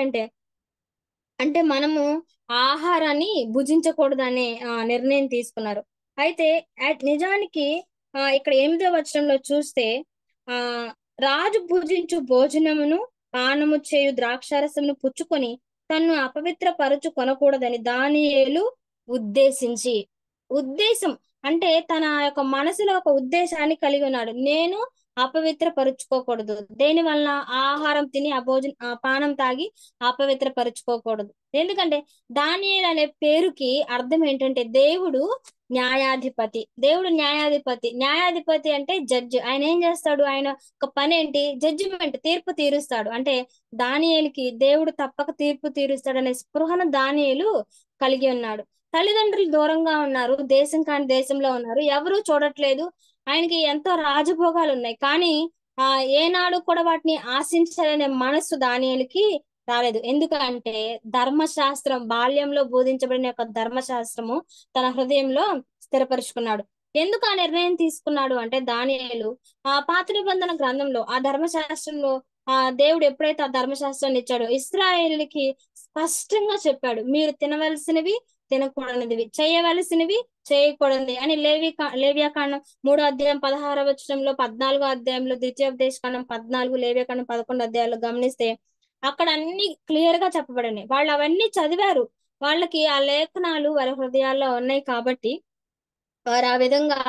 అంటే మనము ఆహారాన్ని భుజించకూడదనే నిర్ణయం తీసుకున్నారు. అయితే నిజానికి ఇక్కడ 8వ వచనంలో చూస్తే ఆ రాజు భుజించు భోజనమును పానము చేయు ద్రాక్షారసమును పుచ్చుకొని తన్ను అపవిత్ర పరచు కొనకూడదని దానియేలు ఉద్దేశించి, ఉద్దేశం అంటే తన యొక్క మనసులో ఒక ఉద్దేశాన్ని కలిగి ఉన్నాడు. నేను అపవిత్ర పరుచుకోకూడదు, దేని వలన ఆహారం తిని ఆ పానం తాగి అపవిత్ర పరుచుకోకూడదు. ఎందుకంటే దానియేలు అనే పేరుకి అర్థం ఏంటంటే దేవుడు న్యాయాధిపతి. దేవుడు న్యాయాధిపతి. న్యాయాధిపతి అంటే జడ్జి. ఆయన ఏం చేస్తాడు? ఆయన ఒక పని ఏంటి? జడ్జిమెంట్, తీర్పు తీరుస్తాడు. అంటే దానియేలుకి దేవుడు తప్పక తీర్పు తీరుస్తాడు అనే స్పృహను దానియేలు కలిగి ఉన్నాడు. తల్లిదండ్రులు దూరంగా ఉన్నారు, దేశం కాని దేశంలో ఉన్నారు, ఎవరూ చూడట్లేదు, ఆయనకి ఎంతో రాజభోగాలు ఉన్నాయి. కానీ ఏనాడు కూడా వాటిని ఆశించాలనే మనస్సు దానియేలుకి రాలేదు. ఎందుకంటే ధర్మశాస్త్రం, బాల్యంలో బోధించబడిన యొక్క ధర్మశాస్త్రము తన హృదయంలో స్థిరపరుచుకున్నాడు. ఎందుకు ఆ నిర్ణయం తీసుకున్నాడు అంటే దానియేలు పాత నిబంధన గ్రంథంలో ఆ ధర్మశాస్త్రంలో దేవుడు ఎప్పుడైతే ఆ ధర్మశాస్త్రాన్ని ఇచ్చాడో ఇశ్రాయేలుకి స్పష్టంగా చెప్పాడు, మీరు తినవలసినవి తినకూడనివి, చేయవలసినవి చేయకూడదు అని. లేవియాకాండం 3వ అధ్యాయం 16వ వచనంలో, 14వ అధ్యాయంలో, ద్వితీయోపదేశకాండం 14, లేవియాకాండం 11 అధ్యాయాలు గమనిస్తే అక్కడ అన్ని క్లియర్ గా చెప్పబడినాయి. వాళ్ళు అవన్నీ చదివారు, వాళ్ళకి ఆ లేఖనాలు వారి హృదయాల్లో ఉన్నాయి కాబట్టి వారు ఆ విధంగా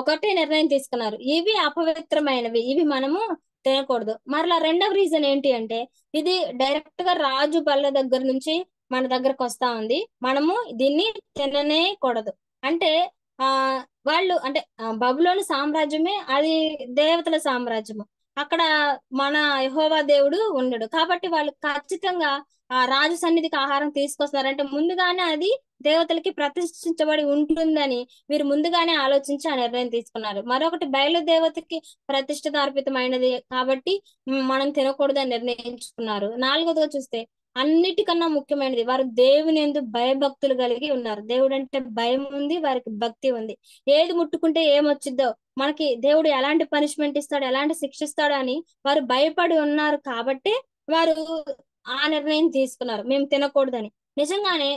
ఒకటే నిర్ణయం తీసుకున్నారు, ఇవి అపవిత్రమైనవి, ఇవి మనము తినకూడదు. మరలా రెండవ రీజన్ ఏంటి అంటే ఇది డైరెక్ట్ గా రాజు బల్ల దగ్గర నుంచి మన దగ్గరకు వస్తా ఉంది, మనము దీన్ని తిననే కూడదు. అంటే ఆ వాళ్ళు అంటే బబులోను సామ్రాజ్యమే అది దేవతల సామ్రాజ్యము. అక్కడ మన యెహోవా దేవుడు ఉండడు కాబట్టి వాళ్ళు ఖచ్చితంగా ఆ రాజు సన్నిధికి ఆహారం తీసుకొస్తున్నారంటే ముందుగానే అది దేవతలకి ప్రతిష్ఠించబడి ఉంటుందని వీరు ముందుగానే ఆలోచించి ఆ నిర్ణయం తీసుకున్నారు. మరొకటి బయలుదేవతకి ప్రతిష్ఠితార్పితమైనది కాబట్టి మనం తినకూడదని నిర్ణయించుకున్నారు. 4వదిగా చూస్తే అన్నిటికన్నా ముఖ్యమైనది, వారు దేవుని యందు భయభక్తులు కలిగి ఉన్నారు. దేవుడు అంటే భయం ఉంది, వారికి భక్తి ఉంది. ఏది ముట్టుకుంటే ఏమొచ్చిద్దో, మనకి దేవుడు ఎలాంటి పనిష్మెంట్ ఇస్తాడు, ఎలాంటి శిక్ష ఇస్తాడు అని వారు భయపడి ఉన్నారు కాబట్టి వారు ఆ నిర్ణయం తీసుకున్నారు, మేము తినకూడదని. నిజంగానే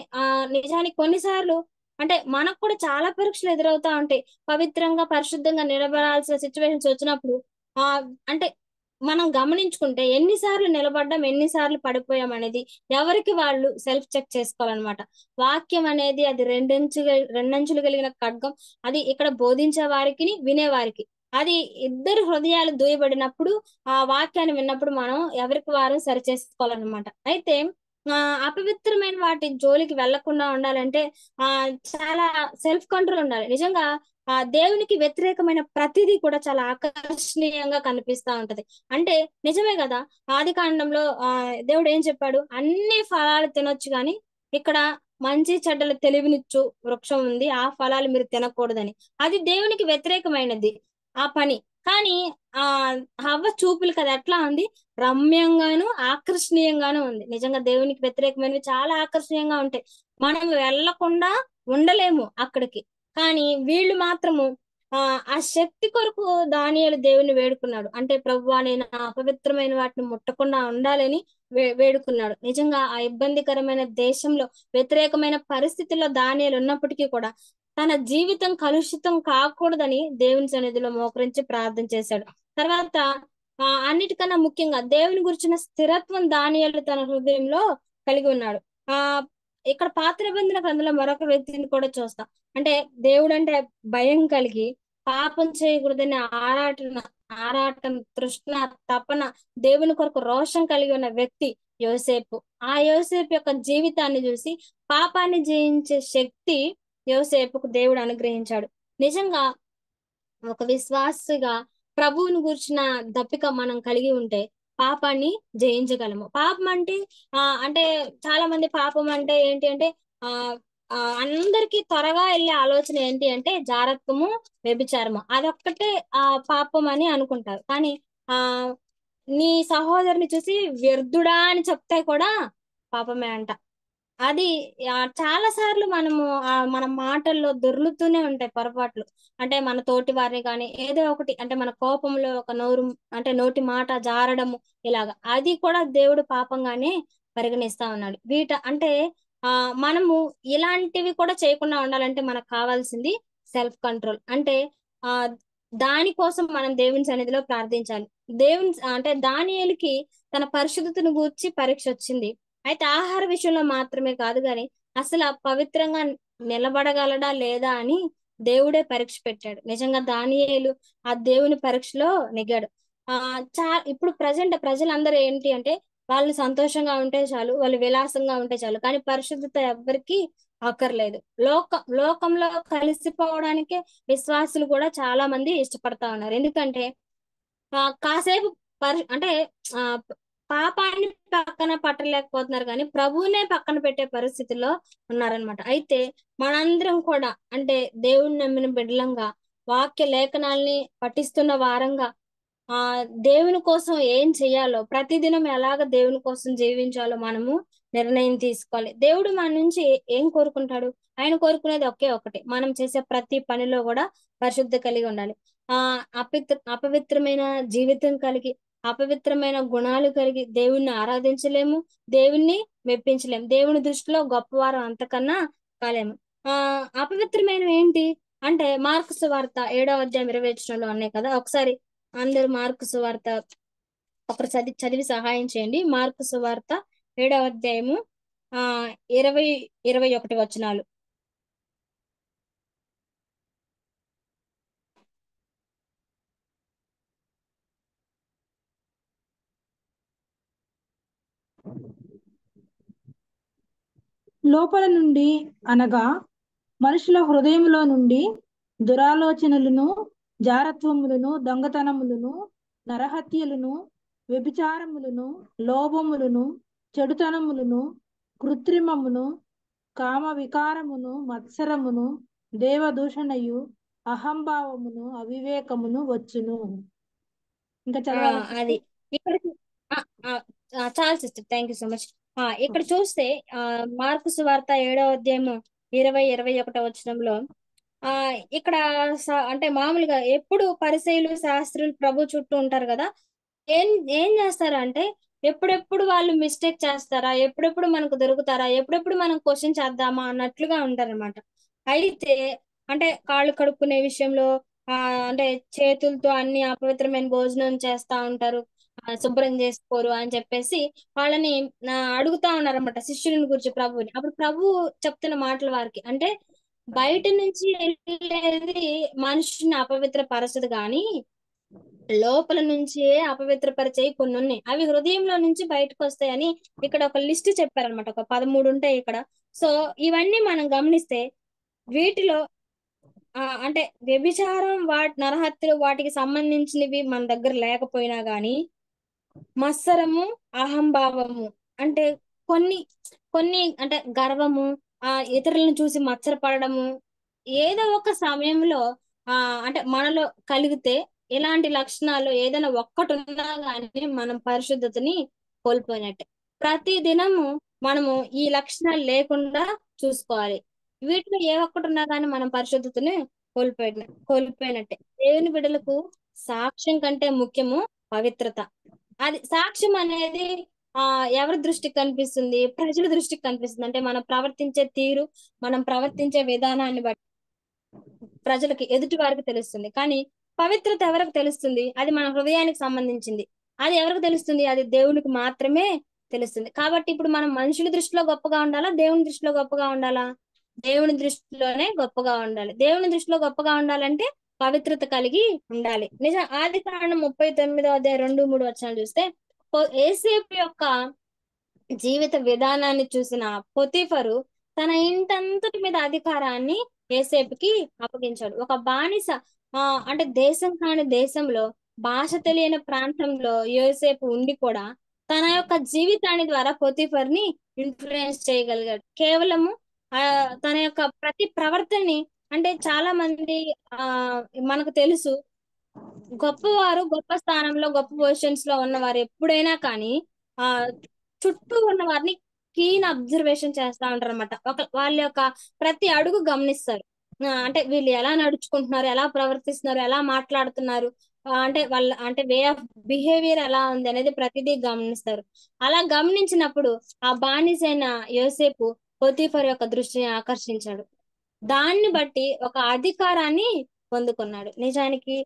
నిజానికి కొన్నిసార్లు అంటే మనకు కూడా చాలా పరీక్షలు ఎదురవుతా ఉంటాయి. పవిత్రంగా పరిశుద్ధంగా నిలబడాల్సిన సిచ్యువేషన్స్ వచ్చినప్పుడు ఆ అంటే మనం గమనించుకుంటే ఎన్నిసార్లు నిలబడ్డాం, ఎన్నిసార్లు పడిపోయాం అనేది ఎవరికి వాళ్ళు సెల్ఫ్ చెక్ చేసుకోవాలన్నమాట. వాక్యం అనేది అది రెండంచులు కలిగిన ఖడ్గం. అది ఇక్కడ బోధించే వారికి, వినేవారికి, అది ఇద్దరు హృదయాలు దూయబడినప్పుడు ఆ వాక్యాన్ని విన్నప్పుడు మనం ఎవరికి వారు సరి చేసుకోవాలన్నమాట. అయితే అపవిత్రమైన వాటి జోలికి వెళ్లకుండా ఉండాలంటే చాలా సెల్ఫ్ కంట్రోల్ ఉండాలి. నిజంగా దేవునికి వ్యతిరేకమైన ప్రతిదీ కూడా చాలా ఆకర్షణీయంగా కనిపిస్తా ఉంటది. అంటే నిజమే కదా, ఆది కాండంలో దేవుడు ఏం చెప్పాడు, అన్ని ఫలాలు తినొచ్చు కానీ ఇక్కడ మంచి చెడ్డల తెలివినిచ్చు వృక్షం ఉంది, ఆ ఫలాలు మీరు తినకూడదని. అది దేవునికి వ్యతిరేకమైనది ఆ పని. కానీ ఆ హవ్వ చూపులకి అది ఎట్లా ఉంది, రమ్యంగాను ఆకర్షణీయంగాను ఉంది. నిజంగా దేవునికి వ్యతిరేకమైనవి చాలా ఆకర్షణీయంగా ఉంటాయి, మనం వెళ్లకుండా ఉండలేము అక్కడికి. కానీ వీళ్ళు మాత్రము ఆ శక్తి కొరకు దానియేలు దేవుని వేడుకున్నాడు. అంటే ప్రభువా నేను అపవిత్రమైన వాటిని ముట్టకుండా ఉండాలని వేడుకున్నాడు. నిజంగా ఆ ఇబ్బందికరమైన దేశంలో వ్యతిరేకమైన పరిస్థితుల్లో దానియేలు ఉన్నప్పటికీ కూడా తన జీవితం కలుషితం కాకూడదని దేవుని సన్నిధిలో మోకరించి ప్రార్థన చేశాడు. తర్వాత అన్నిటికన్నా ముఖ్యంగా దేవుని గురించిన స్థిరత్వం దానియేలు తన హృదయంలో కలిగి ఉన్నాడు. ఇక్కడ పాత నిబంధన గ్రంథంలో మరొక వ్యక్తిని కూడా చూస్తాం. అంటే దేవుడు అంటే భయం కలిగి పాపం చేయకూడదని ఆరాటం, తృష్ణ, తపన, దేవుని కొరకు రోషం కలిగి ఉన్న వ్యక్తి యోసేపు. ఆ యోసేపు యొక్క జీవితాన్ని చూసి పాపాన్ని జయించే శక్తి యోసేపుకు దేవుడు అనుగ్రహించాడు. నిజంగా ఒక విశ్వాసిగా ప్రభువుని గూర్చిన దప్పిక మనం కలిగి ఉంటే పాపాన్ని జయించగలము. పాపం అంటే అంటే చాలా మంది పాపం అంటే ఏంటి అంటే ఆ అందరికి త్వరగా వెళ్ళే ఆలోచన ఏంటి అంటే జారత్వము, వ్యభిచారము, అదొక్కటే పాపం అని అనుకుంటారు. కానీ ఆ నీ సహోదరుని చూసి వ్యర్థుడా అని చెప్తే కూడా పాపమే అంట. అది చాలా సార్లు మనము మన మాటల్లో దొర్లుతూనే ఉంటాయి పొరపాట్లు. అంటే మన తోటి వారిని కానీ ఏదో ఒకటి అంటే మన కోపంలో ఒక అంటే నోటి మాట జారడము, ఇలాగా అది కూడా దేవుడు పాపంగానే పరిగణిస్తా ఉన్నాడు. అంటే మనము ఇలాంటివి కూడా చేయకుండా ఉండాలంటే మనకు కావాల్సింది సెల్ఫ్ కంట్రోల్. అంటే ఆ దానికోసం మనం దేవుని సన్నిధిలో ప్రార్థించాలి. అంటే దానియేలుకి తన పరిశుద్ధతను గూర్చి పరీక్ష వచ్చింది. అయితే ఆహార విషయంలో మాత్రమే కాదు గాని అసలు పవిత్రంగా నిలబడగలడా లేదా అని దేవుడే పరీక్ష పెట్టాడు. నిజంగా దానియేలు ఆ దేవుని పరీక్షలో నెగ్గాడు. ఇప్పుడు ప్రజలందరూ ఏంటి అంటే వాళ్ళు సంతోషంగా ఉంటే చాలు, వాళ్ళు విలాసంగా ఉంటే చాలు, కానీ పరిశుద్ధత ఎవ్వరికి అక్కర్లేదు. లోకంలో కలిసిపోవడానికే విశ్వాసులు కూడా చాలా మంది ఇష్టపడతా ఉన్నారు. ఎందుకంటే కాసేపు అంటే ఆ పాపాన్ని పక్కన పట్టలేకపోతున్నారు, కానీ ప్రభువునే పక్కన పెట్టే పరిస్థితిలో ఉన్నారనమాట. అయితే మనందరం కూడా అంటే దేవుణ్ణి నమ్మిన బిడ్డలంగా వాక్య లేఖనాల్ని పఠిస్తున్న వారంగా దేవుని కోసం ఏం చెయ్యాలో, ప్రతిదినం ఎలాగ దేవుని కోసం జీవించాలో మనము నిర్ణయం తీసుకోవాలి. దేవుడు మన నుంచి ఏం కోరుకుంటాడు? ఆయన కోరుకునేది ఒకటి, మనం చేసే ప్రతి పనిలో కూడా పరిశుద్ధ కలిగి ఉండాలి. అపవిత్రమైన జీవితం కలిగి, అపవిత్రమైన గుణాలు కలిగి దేవుణ్ణి ఆరాధించలేము, దేవుణ్ణి మెప్పించలేము. దేవుని దృష్టిలో గొప్పవారు అంతకన్నా కాలేము. అపవిత్రమైన ఏంటి అంటే మార్కు సువార్త 7వ అధ్యాయం 20వ వచనంలో ఉన్నాయి కదా. ఒకసారి అందరూ మార్కు సువార్త ఒకరు చదివి సహాయం చేయండి. మార్కు సువార్త 7వ అధ్యాయము 20-21 వచనాలు. లోపల నుండి అనగా మనుషుల హృదయంలో నుండి దురాలోచనలను, జారత్వములను, దొంగతనములను, నరహత్యలను, వ్యభిచారములను, లోభములను, చెడుతనములను, కృత్రిమమును, కామ వికారమును, మత్సరమును, దేవదూషణయు, అహంభావమును, అవివేకమును వచ్చును. ఇంకా చదవాలి అది ఇక్కడ చాలా sister, thank you so much. ఇక్కడ చూస్తే మార్కు సువార్త 7వ అధ్యాయము 20-21 వచనంలో ఇక్కడ అంటే మామూలుగా ఎప్పుడు పరిసయ్యులు, శాస్త్రులు ప్రభు చుట్టూ ఉంటారు కదా. ఏం చేస్తారా అంటే ఎప్పుడెప్పుడు వాళ్ళు మిస్టేక్ చేస్తారా, ఎప్పుడెప్పుడు మనకు దొరుకుతారా, ఎప్పుడెప్పుడు మనం క్వశ్చన్ చేద్దామా అన్నట్లుగా ఉంటారనమాట. అయితే అంటే కాళ్ళు కడుక్కునే విషయంలో అంటే చేతులతో అన్ని అపవిత్రమైన భోజనం చేస్తా ఉంటారు, శుభ్రం చేసుకోరు అని చెప్పేసి వాళ్ళని అడుగుతా ఉన్నారనమాట శిష్యుని గురించి ప్రభుని. అప్పుడు ప్రభు చెప్తున్న మాటలు వారికి అంటే బయట నుంచి వెళ్ళేది మనుషుని అపవిత్ర పరచదు, కానీ లోపల నుంచే అపవిత్రపరిచేవి కొన్ని ఉన్నాయి, అవి హృదయంలో నుంచి బయటకు వస్తాయని ఇక్కడ ఒక లిస్ట్ చెప్పారనమాట. ఒక 13 ఉంటాయి ఇక్కడ. సో ఇవన్నీ మనం గమనిస్తే వీటిలో అంటే వ్యభిచారం, నరహత్యలు వాటికి సంబంధించినవి మన దగ్గర లేకపోయినా గాని మత్సరము, అహంభావము అంటే కొన్ని అంటే గర్వము, ఇతరులను చూసి మత్సరపడము ఏదో ఒక సమయంలో అంటే మనలో కలిగితే ఇలాంటి లక్షణాలు ఏదైనా ఒక్కటి ఉన్నా కానీ మనం పరిశుద్ధతని కోల్పోయినట్టే. ప్రతి దినము మనము ఈ లక్షణాలు లేకుండా చూసుకోవాలి. వీటిలో ఏ ఒక్కటి ఉన్నా కానీ మనం పరిశుద్ధతని కోల్పోయినట్టే. దేవుని బిడ్డలకు సాక్ష్యం కంటే ముఖ్యము పవిత్రత. అది సాక్ష్యం అనేది ఎవరి దృష్టికి కనిపిస్తుంది? ప్రజల దృష్టికి కనిపిస్తుంది. అంటే మనం ప్రవర్తించే తీరు, మనం ప్రవర్తించే విధానాన్ని బట్టి ప్రజలకి, ఎదుటి వారికి తెలుస్తుంది. కానీ పవిత్రత ఎవరికి తెలుస్తుంది? అది మన హృదయానికి సంబంధించింది. అది ఎవరికి తెలుస్తుంది? అది దేవునికి మాత్రమే తెలుస్తుంది. కాబట్టి ఇప్పుడు మనం మనుషుల దృష్టిలో గొప్పగా ఉండాలా, దేవుని దృష్టిలో గొప్పగా ఉండాలా? దేవుని దృష్టిలోనే గొప్పగా ఉండాలి. దేవుని దృష్టిలో గొప్పగా ఉండాలంటే పవిత్రత కలిగి ఉండాలి. నిజం ఆది కాండం 39వ అధ్యాయం 2-3 వచనాలు చూస్తే యోసేపు యొక్క జీవిత విధానాన్ని చూసిన పొతీఫరు తన ఇంటంతటి మీద అధికారాన్ని యోసేపుకి అప్పగించాడు. ఒక బానిస అంటే దేశం కాని దేశంలో, భాష తెలియని ప్రాంతంలో యోసేపు ఉండి కూడా తన యొక్క జీవితాన్ని ద్వారా పొతీఫర్ని ఇన్ఫ్లుయెన్స్ చేయగలిగాడు. కేవలము తన యొక్క ప్రతి ప్రవర్తనని, అంటే చాలా మంది మనకు తెలుసు, గొప్పవారు గొప్ప స్థానంలో గొప్ప పొజిషన్స్ లో ఉన్నవారు ఎప్పుడైనా కానీ ఆ చుట్టూ ఉన్న వారిని కీన్ అబ్జర్వేషన్ చేస్తా ఉంటారు అనమాట. వాళ్ళ యొక్క ప్రతి అడుగు గమనిస్తారు. అంటే వీళ్ళు ఎలా నడుచుకుంటున్నారు, ఎలా ప్రవర్తిస్తున్నారు, ఎలా మాట్లాడుతున్నారు, అంటే వాళ్ళ అంటే వే ఆఫ్ బిహేవియర్ ఎలా ఉంది అనేది ప్రతిదీ గమనిస్తారు. అలా గమనించినప్పుడు ఆ బానిసైన యోసేపు పొతీఫర్ యొక్క దృష్టిని ఆకర్షించాడు. దాన్ని బట్టి ఒక అధికారాన్ని పొందుకున్నాడు. నిజానికి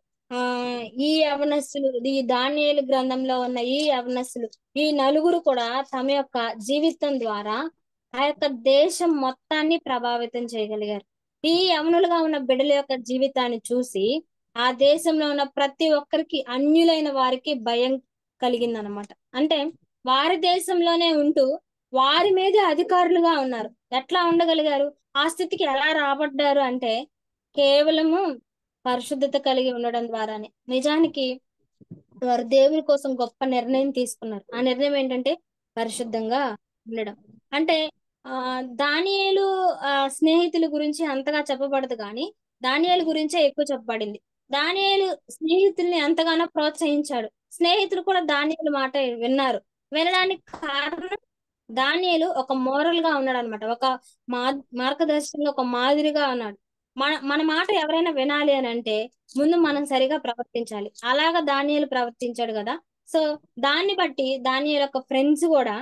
ఈ యవనస్తులు, ఈ దానియేలు గ్రంథంలో ఉన్న ఈ యవనస్తులు, ఈ నలుగురు కూడా తమ యొక్క జీవితం ద్వారా ఆ యొక్క దేశం మొత్తాన్ని ప్రభావితం చేయగలిగారు. ఈ యవనులుగా ఉన్న బిడ్డల యొక్క జీవితాన్ని చూసి ఆ దేశంలో ఉన్న ప్రతి ఒక్కరికి, అన్యులైన వారికి భయం కలిగిందనమాట. అంటే వారి దేశంలోనే ఉంటూ వారి మీద అధికారులుగా ఉన్నారు. ఎట్లా ఉండగలిగారు, ఆ స్థితికి ఎలా రాబడ్డారు అంటే కేవలము పరిశుద్ధత కలిగి ఉండడం ద్వారానే. నిజానికి వారు దేవుని కోసం గొప్ప నిర్ణయం తీసుకున్నారు. ఆ నిర్ణయం ఏంటంటే పరిశుద్ధంగా ఉండడం. అంటే దానియేలు స్నేహితుల గురించి అంతగా చెప్పబడదు, కానీ దానియేలు గురించే ఎక్కువ చెప్పబడింది. దానియేలు స్నేహితుల్ని ఎంతగానో ప్రోత్సహించాడు. స్నేహితులు కూడా దానియేలు మాట విన్నారు. వినడానికి కారణం దానియేలు ఒక మోరల్ గా ఉన్నాడు అనమాట. ఒక మార్గదర్శకంగా, ఒక మాదిరిగా ఉన్నాడు. మన మాట ఎవరైనా వినాలి అని అంటే ముందు మనం సరిగా ప్రవర్తించాలి. అలాగా దానియేలు ప్రవర్తించాడు కదా. సో దాన్ని బట్టి దానియేలు యొక్క ఫ్రెండ్స్ కూడా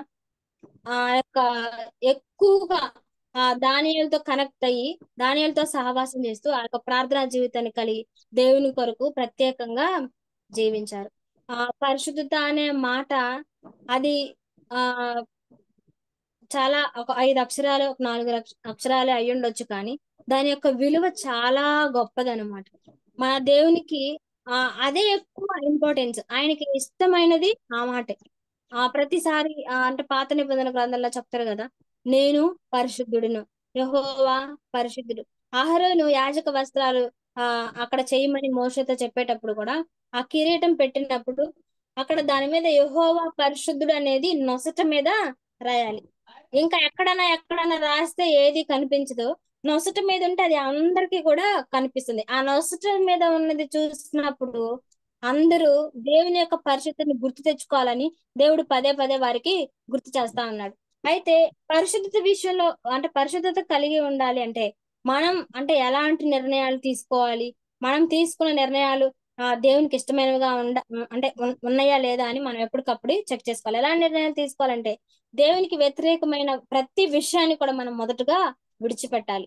యొక్క ఎక్కువగా దానియేలుతో కనెక్ట్ అయ్యి దానియేలుతో సహవాసం చేస్తూ ఆ యొక్క ప్రార్థనా జీవితాన్ని కలిగి దేవుని కొరకు ప్రత్యేకంగా జీవించారు. పరిశుద్ధత అనే మాట అది చాలా ఒక 5 అక్షరాలు, ఒక 4 అక్షరాలే అయి ఉండొచ్చు, కానీ దాని యొక్క విలువ చాలా గొప్పదనమాట. మన దేవునికి అదే ఎక్కువ ఇంపార్టెన్స్. ఆయనకి ఇష్టమైనది ఆ మాటే. ప్రతిసారి అంటే పాత నిబంధన గ్రంథంలో చెప్తారు కదా, నేను పరిశుద్ధుడును, యెహోవా పరిశుద్ధుడు. అహరోను యాజక వస్త్రాలు అక్కడ చేయమని మోషేతో చెప్పేటప్పుడు కూడా ఆ కిరీటం పెట్టినప్పుడు అక్కడ దాని మీద యెహోవా పరిశుద్ధుడు అనేది నొసట మీద రాయాలి. ఇంకా ఎక్కడైనా రాస్తే ఏది కనిపించదు. నొసట మీద ఉంటే అది అందరికీ కూడా కనిపిస్తుంది. ఆ నొసట మీద ఉన్నది చూసినప్పుడు అందరూ దేవుని యొక్క పరిశుద్ధతని గుర్తు తెచ్చుకోవాలని దేవుడు పదే పదే వారికి గుర్తు చేస్తా ఉన్నాడు. అయితే పరిశుద్ధత విషయంలో, అంటే పరిశుద్ధత కలిగి ఉండాలి అంటే మనం అంటే ఎలాంటి నిర్ణయాలు తీసుకోవాలి, మనం తీసుకున్న నిర్ణయాలు దేవునికి ఇష్టమైనవిగా అంటే ఉన్నాయా లేదా అని మనం ఎప్పటికప్పుడు చెక్ చేసుకోవాలి. ఎలాంటి నిర్ణయాలు తీసుకోవాలంటే దేవునికి వ్యతిరేకమైన ప్రతి విషయాన్ని కూడా మనం మొదటగా విడిచిపెట్టాలి.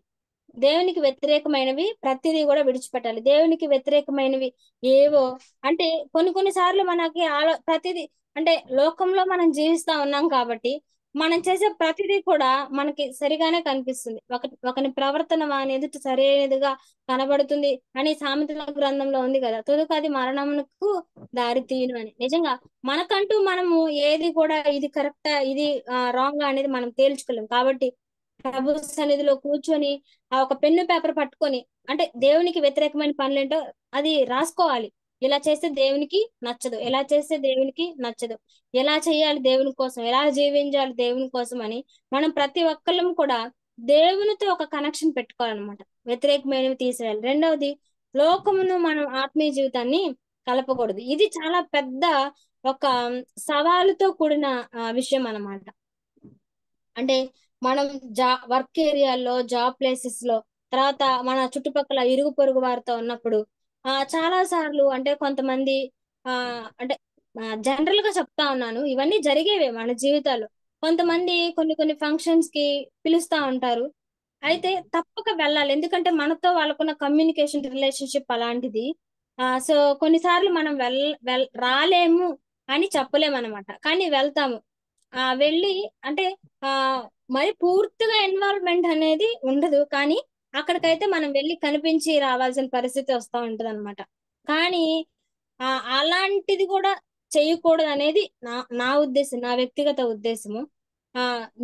దేవునికి వ్యతిరేకమైనవి ప్రతిదీ కూడా విడిచిపెట్టాలి. దేవునికి వ్యతిరేకమైనవి ఏవో అంటే కొన్ని సార్లు మనకి ప్రతిదీ అంటే లోకంలో మనం జీవిస్తా ఉన్నాం కాబట్టి మనం చేసే ప్రతిదీ కూడా మనకి సరిగానే కనిపిస్తుంది. ఒకని ప్రవర్తన వాని ఎదుట సరైనదిగా కనబడుతుంది అని సామెతల గ్రంథంలో ఉంది కదా, తుదకు అది మరణమునకు దారి తీయును అని. నిజంగా మనకంటూ మనము ఏది కూడా ఇది కరెక్టా ఇది రాంగ్ అనేది మనం తేల్చుకోలేం. కాబట్టి ప్రభు సన్నిధిలో కూర్చొని ఒక పెన్ను పేపర్ పట్టుకొని అంటే దేవునికి వ్యతిరేకమైన పనులేంటో అది రాసుకోవాలి. ఇలా చేస్తే దేవునికి నచ్చదు, ఎలా చేస్తే దేవునికి నచ్చదు, ఎలా చేయాలి దేవుని కోసం, ఎలా జీవించాలి దేవుని కోసం అని మనం ప్రతి ఒక్కళ్ళం కూడా దేవునితో ఒక కనెక్షన్ పెట్టుకోవాలన్నమాట. వ్యతిరేకమైనవి తీసేయాలి. రెండవది, లోకమును మనం ఆత్మీయ జీవితాన్ని కలపకూడదు. ఇది చాలా పెద్ద ఒక సవాలుతో కూడిన విషయం అన్నమాట. అంటే మనం వర్క్ ఏరియాల్లో, జాబ్ ప్లేసెస్ లో, తర్వాత మన చుట్టుపక్కల ఇరుగు పొరుగు వారితో ఉన్నప్పుడు చాలా సార్లు అంటే కొంతమంది అంటే జనరల్ గా చెప్తా ఉన్నాను, ఇవన్నీ జరిగేవే మన జీవితాల్లో. కొంతమంది కొన్ని ఫంక్షన్స్ కి పిలుస్తా ఉంటారు, అయితే తప్పక వెళ్ళాలి. ఎందుకంటే మనతో వాళ్ళకున్న కమ్యూనికేషన్ రిలేషన్షిప్ అలాంటిది. సో కొన్నిసార్లు మనం రాలేము అని చెప్పలేము అనమాట, కానీ వెళ్తాము. వెళ్ళి అంటే మరి పూర్తిగా ఇన్వాల్వ్మెంట్ అనేది ఉండదు, కానీ అక్కడికైతే మనం వెళ్ళి కనిపించి రావాల్సిన పరిస్థితి వస్తూ ఉంటది అనమాట. కానీ అలాంటిది కూడా చేయకూడదు అనేది నా ఉద్దేశం, నా వ్యక్తిగత ఉద్దేశము.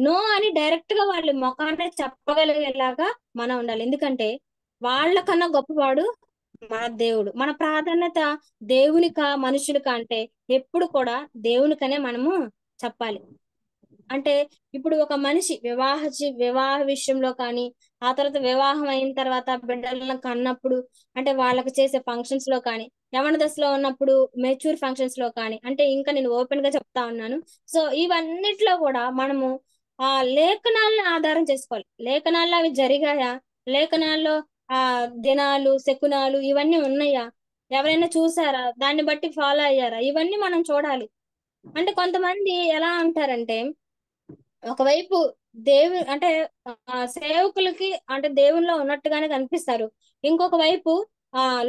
నో అని డైరెక్ట్ గా వాళ్ళు ముఖాన్ని చెప్పగలిగేలాగా మనం ఉండాలి. ఎందుకంటే వాళ్ళకన్నా గొప్పవాడు మన దేవుడు. మన ప్రాధాన్యత దేవునికా మనుషులకా అంటే ఎప్పుడు కూడా దేవునికనే మనము చెప్పాలి. అంటే ఇప్పుడు ఒక మనిషి వివాహ విషయంలో కానీ, ఆ తర్వాత వివాహం అయిన తర్వాత బిడ్డలను కన్నప్పుడు, అంటే వాళ్ళకి చేసే ఫంక్షన్స్ లో కానీ, యవన దశలో ఉన్నప్పుడు మెచ్యూర్ ఫంక్షన్స్ లో కానీ, అంటే ఇంకా నేను ఓపెన్ గా చెప్తా ఉన్నాను. సో ఇవన్నిట్లో కూడా మనము లేఖనాలను ఆధారం చేసుకోవాలి. లేఖనాల్లో అవి జరిగాయా, లేఖనాల్లో ఆ దినాలు శకునాలు ఇవన్నీ ఉన్నాయా, ఎవరైనా చూసారా, దాన్ని బట్టి ఫాలో అయ్యారా, ఇవన్నీ మనం చూడాలి. అంటే కొంతమంది ఎలా అంటారంటే, ఒకవైపు అంటే సేవకులకి అంటే దేవునిలో ఉన్నట్టుగానే కనిపిస్తారు, ఇంకొక వైపు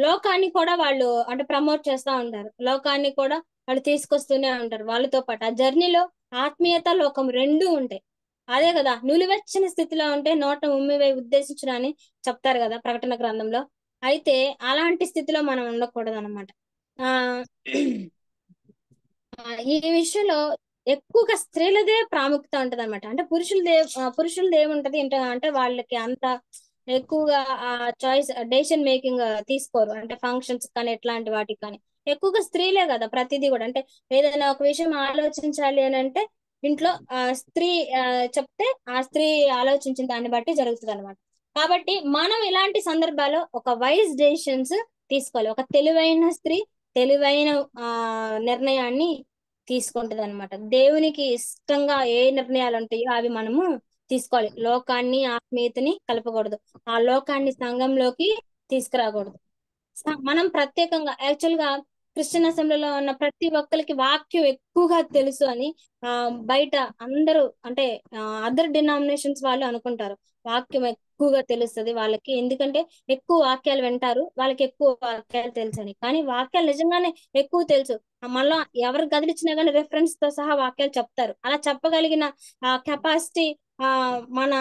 లోకాన్ని కూడా వాళ్ళు అంటే ప్రమోట్ చేస్తూ ఉంటారు, లోకాన్ని కూడా వాళ్ళు తీసుకొస్తూనే ఉంటారు వాళ్ళతో పాటు. ఆ జర్నీలో ఆత్మీయత లోకం రెండూ ఉంటాయి. అదే కదా, నులివెచ్చని స్థితిలో ఉంటే నోట ఉమ్మివై ఉద్దేశించును అని చెప్తారు కదా ప్రకటన గ్రంథంలో. అయితే అలాంటి స్థితిలో మనం ఉండకూడదు అనమాట. ఆ ఈ విషయంలో ఎక్కువగా స్త్రీలదే ప్రాముఖ్యత ఉంటది అనమాట. అంటే పురుషులది ఏముంటది అంటే వాళ్ళకి అంత ఎక్కువగా చాయిస్ డెసిషన్ మేకింగ్ తీసుకోరు. అంటే ఫంక్షన్స్ కానీ ఎట్లాంటి వాటికి కానీ ఎక్కువగా స్త్రీలే కదా ప్రతిదీ కూడా. అంటే ఏదైనా ఒక విషయం ఆలోచించాలి అని అంటే ఇంట్లో స్త్రీ చెప్తే ఆ స్త్రీ ఆలోచించిన దాన్ని బట్టి జరుగుతుంది అనమాట. కాబట్టి మనం ఇలాంటి సందర్భాల్లో ఒక వైజ్ డెసిషన్స్ తీసుకోవాలి. ఒక తెలివైన స్త్రీ తెలివైన నిర్ణయాన్ని తీసుకుంటది అనమాట. దేవునికి ఇష్టంగా ఏ నిర్ణయాలు ఉంటాయో అవి మనము తీసుకోవాలి. లోకాన్ని ఆత్మీయతని కలపకూడదు, ఆ లోకాన్ని సంఘంలోకి తీసుకురాకూడదు. మనం ప్రత్యేకంగా యాక్చువల్ గా క్రిస్టియన్ అసెంబ్లీలో ఉన్న ప్రతి ఒక్కరికి వాక్యం ఎక్కువగా తెలుసు అని బయట అందరూ అంటే అదర్ డినామినేషన్స్ వాళ్ళు అనుకుంటారు వాక్యం ఎక్కువగా తెలుస్తుంది వాళ్ళకి, ఎందుకంటే ఎక్కువ వాక్యాలు వింటారు, వాళ్ళకి ఎక్కువ వాక్యాలు తెలుసు అని. కానీ వాక్యాలు నిజంగానే ఎక్కువ తెలుసు, మళ్ళా ఎవరు గదిలిచ్చినా కానీ రెఫరెన్స్ తో సహా వాక్యాలు చెప్తారు. అలా చెప్పగలిగిన కెపాసిటీ మన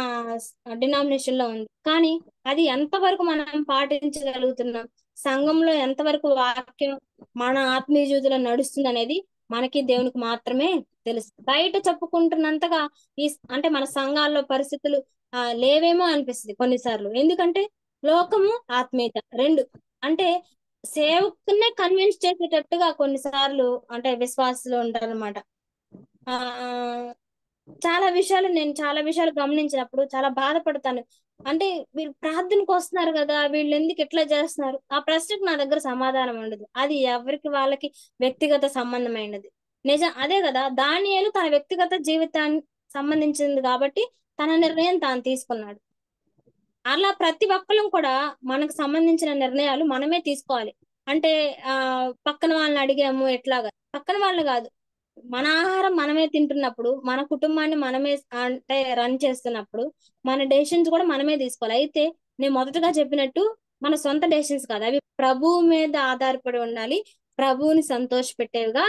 డినామినేషన్ లో ఉంది. కానీ అది ఎంతవరకు మనం పాటించగలుగుతున్నాం, సంఘంలో ఎంతవరకు వాక్యం మన ఆత్మీయ జీవితంలో నడుస్తుంది అనేది మనకి దేవునికి మాత్రమే తెలుసు. బయట చెప్పుకుంటున్నంతగా అంటే మన సంఘాల్లో పరిస్థితులు లేవేమో అనిపిస్తుంది కొన్నిసార్లు. ఎందుకంటే లోకము ఆత్మీయత రెండు అంటే సేవకునే కన్విన్స్ చేసేటట్టుగా కొన్నిసార్లు అంటే విశ్వాసులు ఉంటారన్నమాట. నేను చాలా విషయాలు గమనించినప్పుడు చాలా బాధపడతాను. అంటే వీళ్ళు ప్రార్థనకు వస్తున్నారు కదా, వీళ్ళు ఎందుకు ఇట్లా చేస్తున్నారు, ఆ ప్రశ్నకు నా దగ్గర సమాధానం ఉండదు. అది ఎవరికి వాళ్ళకి వ్యక్తిగత సంబంధమైనది. నిజం అదే కదా, దానియేలు తన వ్యక్తిగత జీవితానికి సంబంధించింది కాబట్టి తన నిర్ణయం తాను తీసుకున్నాడు. అలా ప్రతి ఒక్కరం కూడా మనకు సంబంధించిన నిర్ణయాలు మనమే తీసుకోవాలి. అంటే పక్కన వాళ్ళని అడిగాము ఎట్లాగా, పక్కన వాళ్ళు కాదు, మన ఆహారం మనమే తింటున్నప్పుడు, మన కుటుంబాన్ని మనమే అంటే రన్ చేస్తున్నప్పుడు మన డెసిషన్స్ కూడా మనమే తీసుకోవాలి. అయితే నేను మొదటగా చెప్పినట్టు మన సొంత డెసిషన్స్ కాదు, అవి ప్రభువు మీద ఆధారపడి ఉండాలి, ప్రభువుని సంతోష పెట్టేవిగా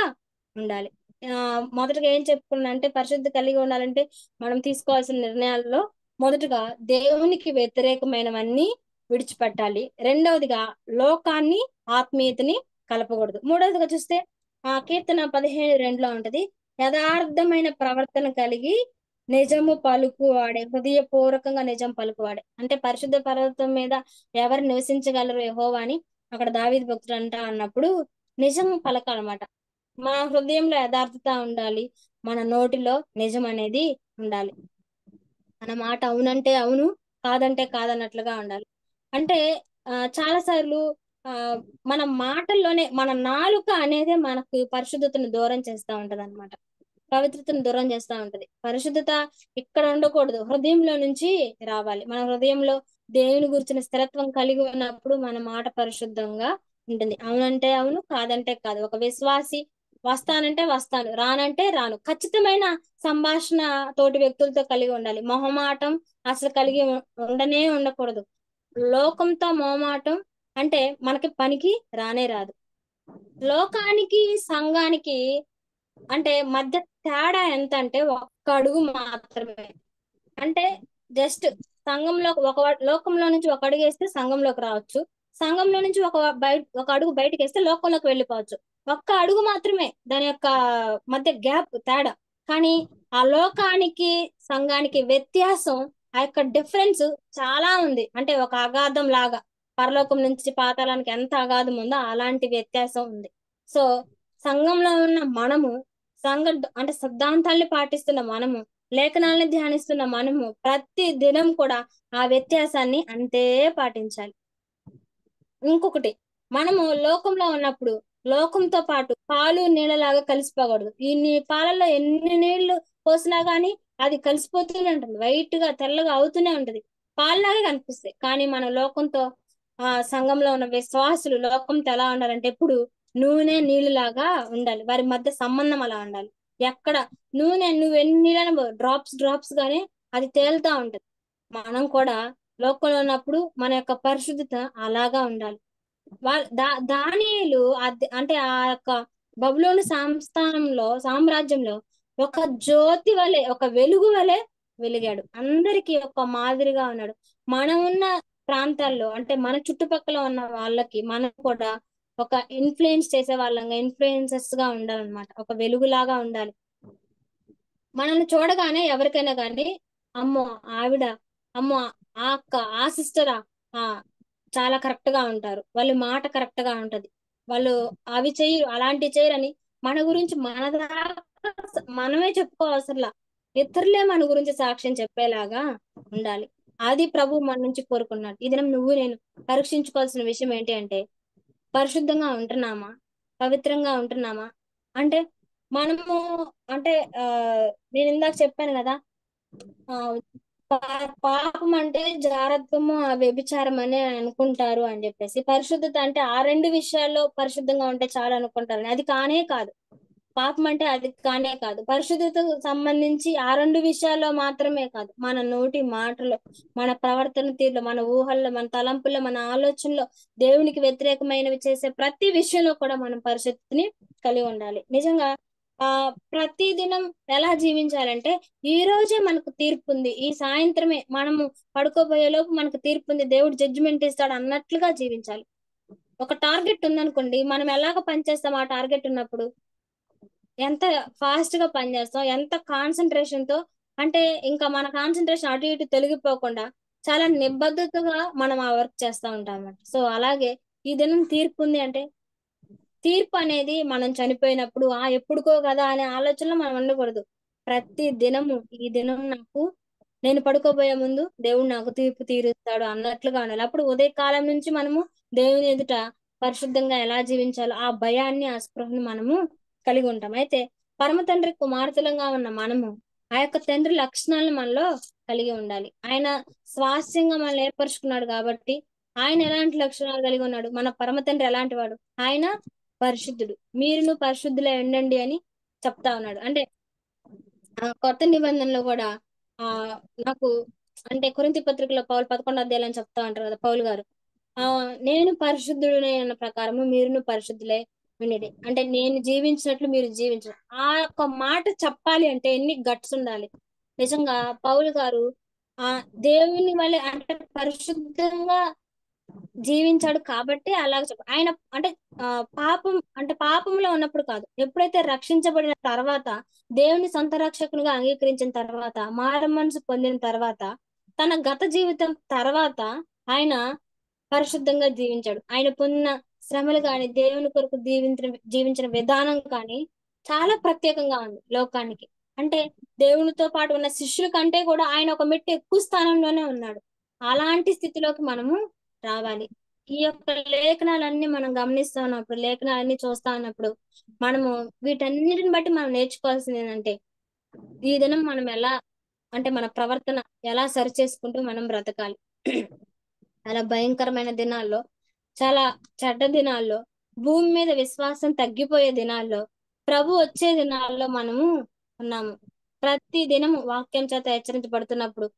ఉండాలి. మొదటగా ఏం చెప్పుకున్నా అంటే పరిశుద్ధి కలిగి ఉండాలంటే మనం తీసుకోవాల్సిన నిర్ణయాల్లో మొదటగా దేవునికి వ్యతిరేకమైనవన్నీ విడిచిపెట్టాలి. రెండవదిగా లోకాన్ని ఆత్మీయతని కలపకూడదు. మూడవదిగా చూస్తే కీర్తన 15:2 ఉంటది, యథార్థమైన ప్రవర్తన కలిగి నిజము పలుకువాడే, హృదయపూర్వకంగా నిజం పలుకువాడే. అంటే పరిశుద్ధ పర్వతం మీద ఎవరు నివసించగలరు యెహోవా అని అక్కడ దావీదు భక్తుడు అన్నప్పుడు నిజం పలకాలన్నమాట. మన హృదయంలో యథార్థత ఉండాలి, మన నోటిలో నిజం అనేది ఉండాలి, మన మాట అవునంటే అవును కాదంటే కాదన్నట్లుగా ఉండాలి. అంటే చాలా సార్లు మన మాటల్లోనే మన నాలుక అనేది మనకు పరిశుద్ధతను దూరం చేస్తూ ఉంటది అనమాట, పవిత్రతను దూరం చేస్తూ ఉంటది. పరిశుద్ధత ఇక్కడ ఉండకూడదు, హృదయంలో నుంచి రావాలి. మన హృదయంలో దేవుని గురించిన స్థిరత్వం కలిగి ఉన్నప్పుడు మన మాట పరిశుద్ధంగా ఉంటుంది. అవునంటే అవును కాదంటే కాదు. ఒక విశ్వాసి వస్తానంటే వస్తాను, రానంటే రాను, ఖచ్చితమైన సంభాషణ తోటి వ్యక్తులతో కలిగి ఉండాలి. మొహమాటం అసలు కలిగి ఉండకూడదు. లోకంతో మొహమాటం అంటే మనకి పనికి రానే రాదు. లోకానికి సంఘానికి అంటే మధ్య తేడా ఎంత అంటే ఒక్క అడుగు మాత్రమే. అంటే జస్ట్ సంఘంలో లోకంలో నుంచి ఒక అడుగు వేస్తే సంఘంలోకి రావచ్చు, సంఘంలో నుంచి ఒక అడుగు బయటకు వేస్తే లోకంలోకి వెళ్ళిపోవచ్చు. ఒక్క అడుగు మాత్రమే దాని యొక్క మధ్య గ్యాప్, తేడా. కానీ ఆ లోకానికి సంఘానికి వ్యత్యాసం, ఆ యొక్క డిఫరెన్స్ చాలా ఉంది. అంటే ఒక అగాధం లాగా, పరలోకం నుంచి పాతాళానికి ఎంత అగాధం ఉందో అలాంటి వ్యత్యాసం ఉంది. సో సంఘంలో ఉన్న మనము, అంటే సిద్ధాంతాల్ని పాటిస్తున్న మనము, లేఖనాల్ని ధ్యానిస్తున్న మనము ప్రతి దినం కూడా ఆ వ్యత్యాసాన్ని అంతే పాటించాలి. ఇంకొకటి, మనము లోకంలో ఉన్నప్పుడు లోకంతో పాటు పాలు నీళ్ళలాగా కలిసిపోకూడదు. ఈ పాలల్లో ఎన్ని నీళ్లు పోసినా గానీ అది కలిసిపోతూనే ఉంటుంది, వైట్ గా తెల్లగా అవుతూనే ఉంటది, పాలులాగా కనిపిస్తాయి. కానీ మన లోకంతో సంఘంలో ఉన్న విశ్వాసులు లోకంతో ఎలా ఉండాలంటే ఎప్పుడు నూనె నీళ్ళలాగా ఉండాలి. వారి మధ్య సంబంధం అలా ఉండాలి. ఎక్కడ నూనె నువ్వు ఎన్ని నీళ్ళని డ్రాప్స్ గానే అది తేలుతా ఉంటది. మనం కూడా లోకంలో ఉన్నప్పుడు మన యొక్క పరిశుద్ధత అలాగా ఉండాలి. దానియేలు అంటే ఆ యొక్క బబులోను సామ్రాజ్యంలో ఒక జ్యోతి వలె, ఒక వెలుగు వలె వెలిగాడు. అందరికీ ఒక మాదిరిగా ఉన్నాడు. మనం ఉన్న ప్రాంతాల్లో, అంటే మన చుట్టుపక్కల ఉన్న వాళ్ళకి మనం కూడా ఒక ఇన్ఫ్లుయెన్స్ చేసే వాళ్ళంగా, ఇన్ఫ్లుయెన్సర్స్ గా ఉండాలన్నమాట. ఒక వెలుగులాగా ఉండాలి. మనల్ని చూడగానే ఎవరికైనా కానీ అమ్మో ఆవిడ, అమ్మో ఆ అక్క, ఆ సిస్టరా, చాలా కరెక్ట్ గా ఉంటారు, వాళ్ళ మాట కరెక్ట్ గా ఉంటది, వాళ్ళు అవి చెయ్యరు, అలాంటివి చేయరని మన గురించి మన దాకా మనమే చెప్పుకోవసరంలా, ఇతరులే మన గురించి సాక్ష్యం చెప్పేలాగా ఉండాలి. అది ప్రభు మన నుంచి కోరుకున్నాడు. ఇది నువ్వు నేను పరీక్షించుకోవాల్సిన విషయం ఏంటి అంటే, పరిశుద్ధంగా ఉంటున్నామా, పవిత్రంగా ఉంటున్నామా? అంటే మనము, అంటే నేను ఇందాక చెప్పాను కదా, పాపం అంటే జారత్వము, వ్యభిచారం అని అనుకుంటారు అని చెప్పేసి. పరిశుద్ధత అంటే ఆ రెండు విషయాల్లో పరిశుద్ధంగా ఉంటే చాలు అనుకుంటారు. అది కానే కాదు. పాపం అంటే అది కానే కాదు. పరిశుద్ధతకు సంబంధించి ఆ రెండు విషయాల్లో మాత్రమే కాదు, మన నోటి మాటలో, మన ప్రవర్తన తీరులో, మన ఊహల్లో, మన తలంపుల్లో, మన ఆలోచనలో దేవునికి వ్యతిరేకమైనవి చేసే ప్రతి విషయంలో కూడా మనం పరిశుద్ధిని కలిగి ఉండాలి. నిజంగా ప్రతి దినం ఎలా జీవించాలంటే, ఈ రోజే మనకు తీర్పు ఉంది, ఈ సాయంత్రమే మనము పడుకోబోయే లోపు మనకు తీర్పు ఉంది, దేవుడు జడ్జిమెంట్ ఇస్తాడు అన్నట్లుగా జీవించాలి. ఒక టార్గెట్ ఉందనుకోండి, మనం ఎలాగ పనిచేస్తాం ఆ టార్గెట్ ఉన్నప్పుడు, ఎంత ఫాస్ట్ గా పనిచేస్తాం, ఎంత కాన్సన్ట్రేషన్ తో, అంటే ఇంకా మన కాన్సన్ట్రేషన్ అటు ఇటు తొలగిపోకుండా చాలా నిబద్ధతగా మనం ఆ వర్క్ చేస్తూ ఉంటాం అన్నమాట. సో అలాగే ఈ దినం తీర్పు ఉంది అంటే, తీర్పు అనేది మనం చనిపోయినప్పుడు ఎప్పుడుకో కదా అనే ఆలోచనలో మనం ఉండకూడదు. ప్రతి దినము, ఈ దినం నాకు, నేను పడుకోబోయే ముందు దేవుడు నాకు తీర్పు తీరుస్తాడు అన్నట్లుగా ఉండాలి. అప్పుడు ఉదయకాలం నుంచి మనము దేవుని ఎదుట పరిశుద్ధంగా ఎలా జీవించాలో ఆ భయాన్ని, ఆ స్పృహని మనము కలిగి ఉంటాం. అయితే పరమ తండ్రి కుమార్తెలుగా ఉన్న మనము ఆ యొక్క తండ్రి లక్షణాలను మనలో కలిగి ఉండాలి. ఆయన స్వాస్థ్యంగా మనల్ని ఏర్పరచుకున్నాడు కాబట్టి ఆయన ఎలాంటి లక్షణాలు కలిగి ఉన్నాడు, మన పరమ తండ్రి ఎలాంటి వాడు, ఆయన పరిశుద్ధుడు. మీరును పరిశుద్ధులై ఉండండి అని చెప్తా ఉన్నాడు. అంటే కొత్త నిబంధనలో కూడా నాకు, అంటే కొరింథీ పత్రికలో పౌలు 11వ అధ్యాయం చెప్తా ఉంటారు కదా పౌలు గారు, నేను పరిశుద్ధుడనే అన్న ప్రకారము మీరును పరిశుద్ధులై ఉండండి. అంటే నేను జీవించినట్లు మీరు జీవించరు. ఆ యొక్క మాట చెప్పాలి అంటే ఎన్ని గట్స్ ఉండాలి. నిజంగా పౌలు గారు దేవుని వల్ల, అంటే పరిశుద్ధంగా జీవించాడు కాబట్టి అలాగ ఆయన, అంటే పాపంలో ఉన్నప్పుడు కాదు, ఎప్పుడైతే రక్షించబడిన తర్వాత, దేవుని సొంత రక్షకునిగా అంగీకరించిన తర్వాత, మారు మనసు పొందిన తర్వాత, తన గత జీవితం తర్వాత ఆయన పరిశుద్ధంగా జీవించాడు. ఆయన పొందిన శ్రమలు కానీ, దేవుని కొరకు జీవించిన విధానం కానీ చాలా ప్రత్యేకంగా ఉంది లోకానికి. అంటే దేవునితో పాటు ఉన్న శిష్యుల కంటే కూడా ఆయన ఒక మెట్టు ఎక్కువ స్థానంలోనే ఉన్నాడు. అలాంటి స్థితిలోకి మనము రావాలి. ఈ యొక్క లేఖనాలన్నీ మనం గమనిస్తా ఉన్నప్పుడు, లేఖనాలన్నీ చూస్తా ఉన్నప్పుడు, మనము వీటన్నిటిని బట్టి మనం నేర్చుకోవాల్సింది ఏంటంటే, ఈ దినం మనం ఎలా, అంటే మన ప్రవర్తన ఎలా సరి చేసుకుంటూ మనం బ్రతకాలి. చాలా భయంకరమైన దినాల్లో, చాలా చెడ్డ దినాల్లో, భూమి మీద విశ్వాసం తగ్గిపోయే దినాల్లో, ప్రభు వచ్చే దినాల్లో మనము ఉన్నాము. ప్రతి దినము వాక్యం చేత హెచ్చరించబడుతున్నప్పుడు,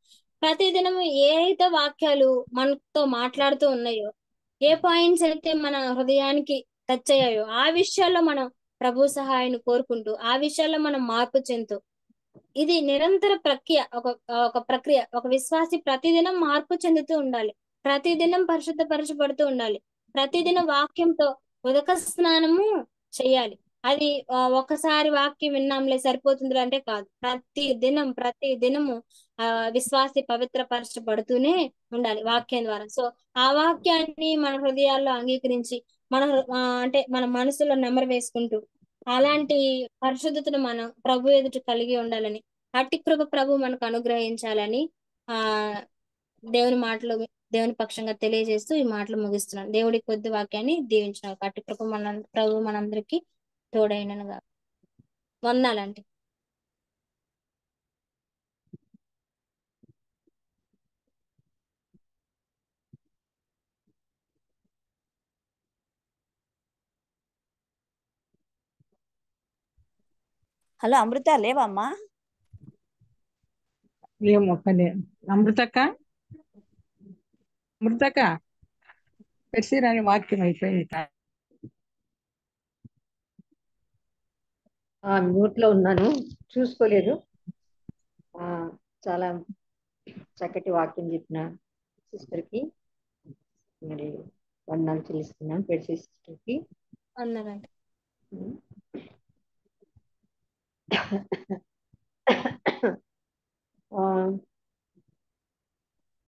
ప్రతి దినము ఏ అయితే వాక్యాలు మనతో మాట్లాడుతూ ఉన్నాయో, ఏ పాయింట్స్ అయితే మన హృదయానికి టచ్ అయ్యాయో, ఆ విషయాల్లో మనం ప్రభు సహాయాన్ని కోరుకుంటూ, ఆ విషయాల్లో మనం మార్పు చెందుతూ, ఇది నిరంతర ప్రక్రియ, ఒక ప్రక్రియ. ఒక విశ్వాసి ప్రతిదినం మార్పు చెందుతూ ఉండాలి, ప్రతిదినం పరిశుద్ధపరచబడుతూ ఉండాలి, ప్రతిదినం వాక్యంతో ఉదక స్నానము చేయాలి. అది ఒకసారి వాక్యం విన్నాంలే సరిపోతుంది అంటే కాదు. ప్రతి దినము విశ్వాసి పవిత్రపరచబడుతూనే ఉండాలి వాక్యం ద్వారా. సో ఆ వాక్యాన్ని మన హృదయాల్లో అంగీకరించి మన అంటే మన మనసులో నెమరు వేసుకుంటూ అలాంటి పరిశుద్ధతను మనం ప్రభు ఎదుట కలిగి ఉండాలని, అట్టి కృప ప్రభు మనకు అనుగ్రహించాలని ఆ దేవుని పక్షంగా తెలియజేస్తూ ఈ మాటలు ముగిస్తున్నాను. దేవుడి కొద్ది వాక్యాన్ని దీవించిన అట్టి కృప ప్రభు మనందరికీ తోడైనగా. వందనాలండి. హలో అమృత, లేవమ్మా? ఏమో అమృతక్క పెరిసిరాని వాక్యం అయిపోయింది. మ్యూట్ లో ఉన్నాను, చూసుకోలేదు. చాలా చక్కటి వాక్యం చెప్పిన సిస్టర్ కి మరి వందనాలు చెల్లిస్తున్నాను. పెడిసి సిస్టర్ కి వందనాలండి.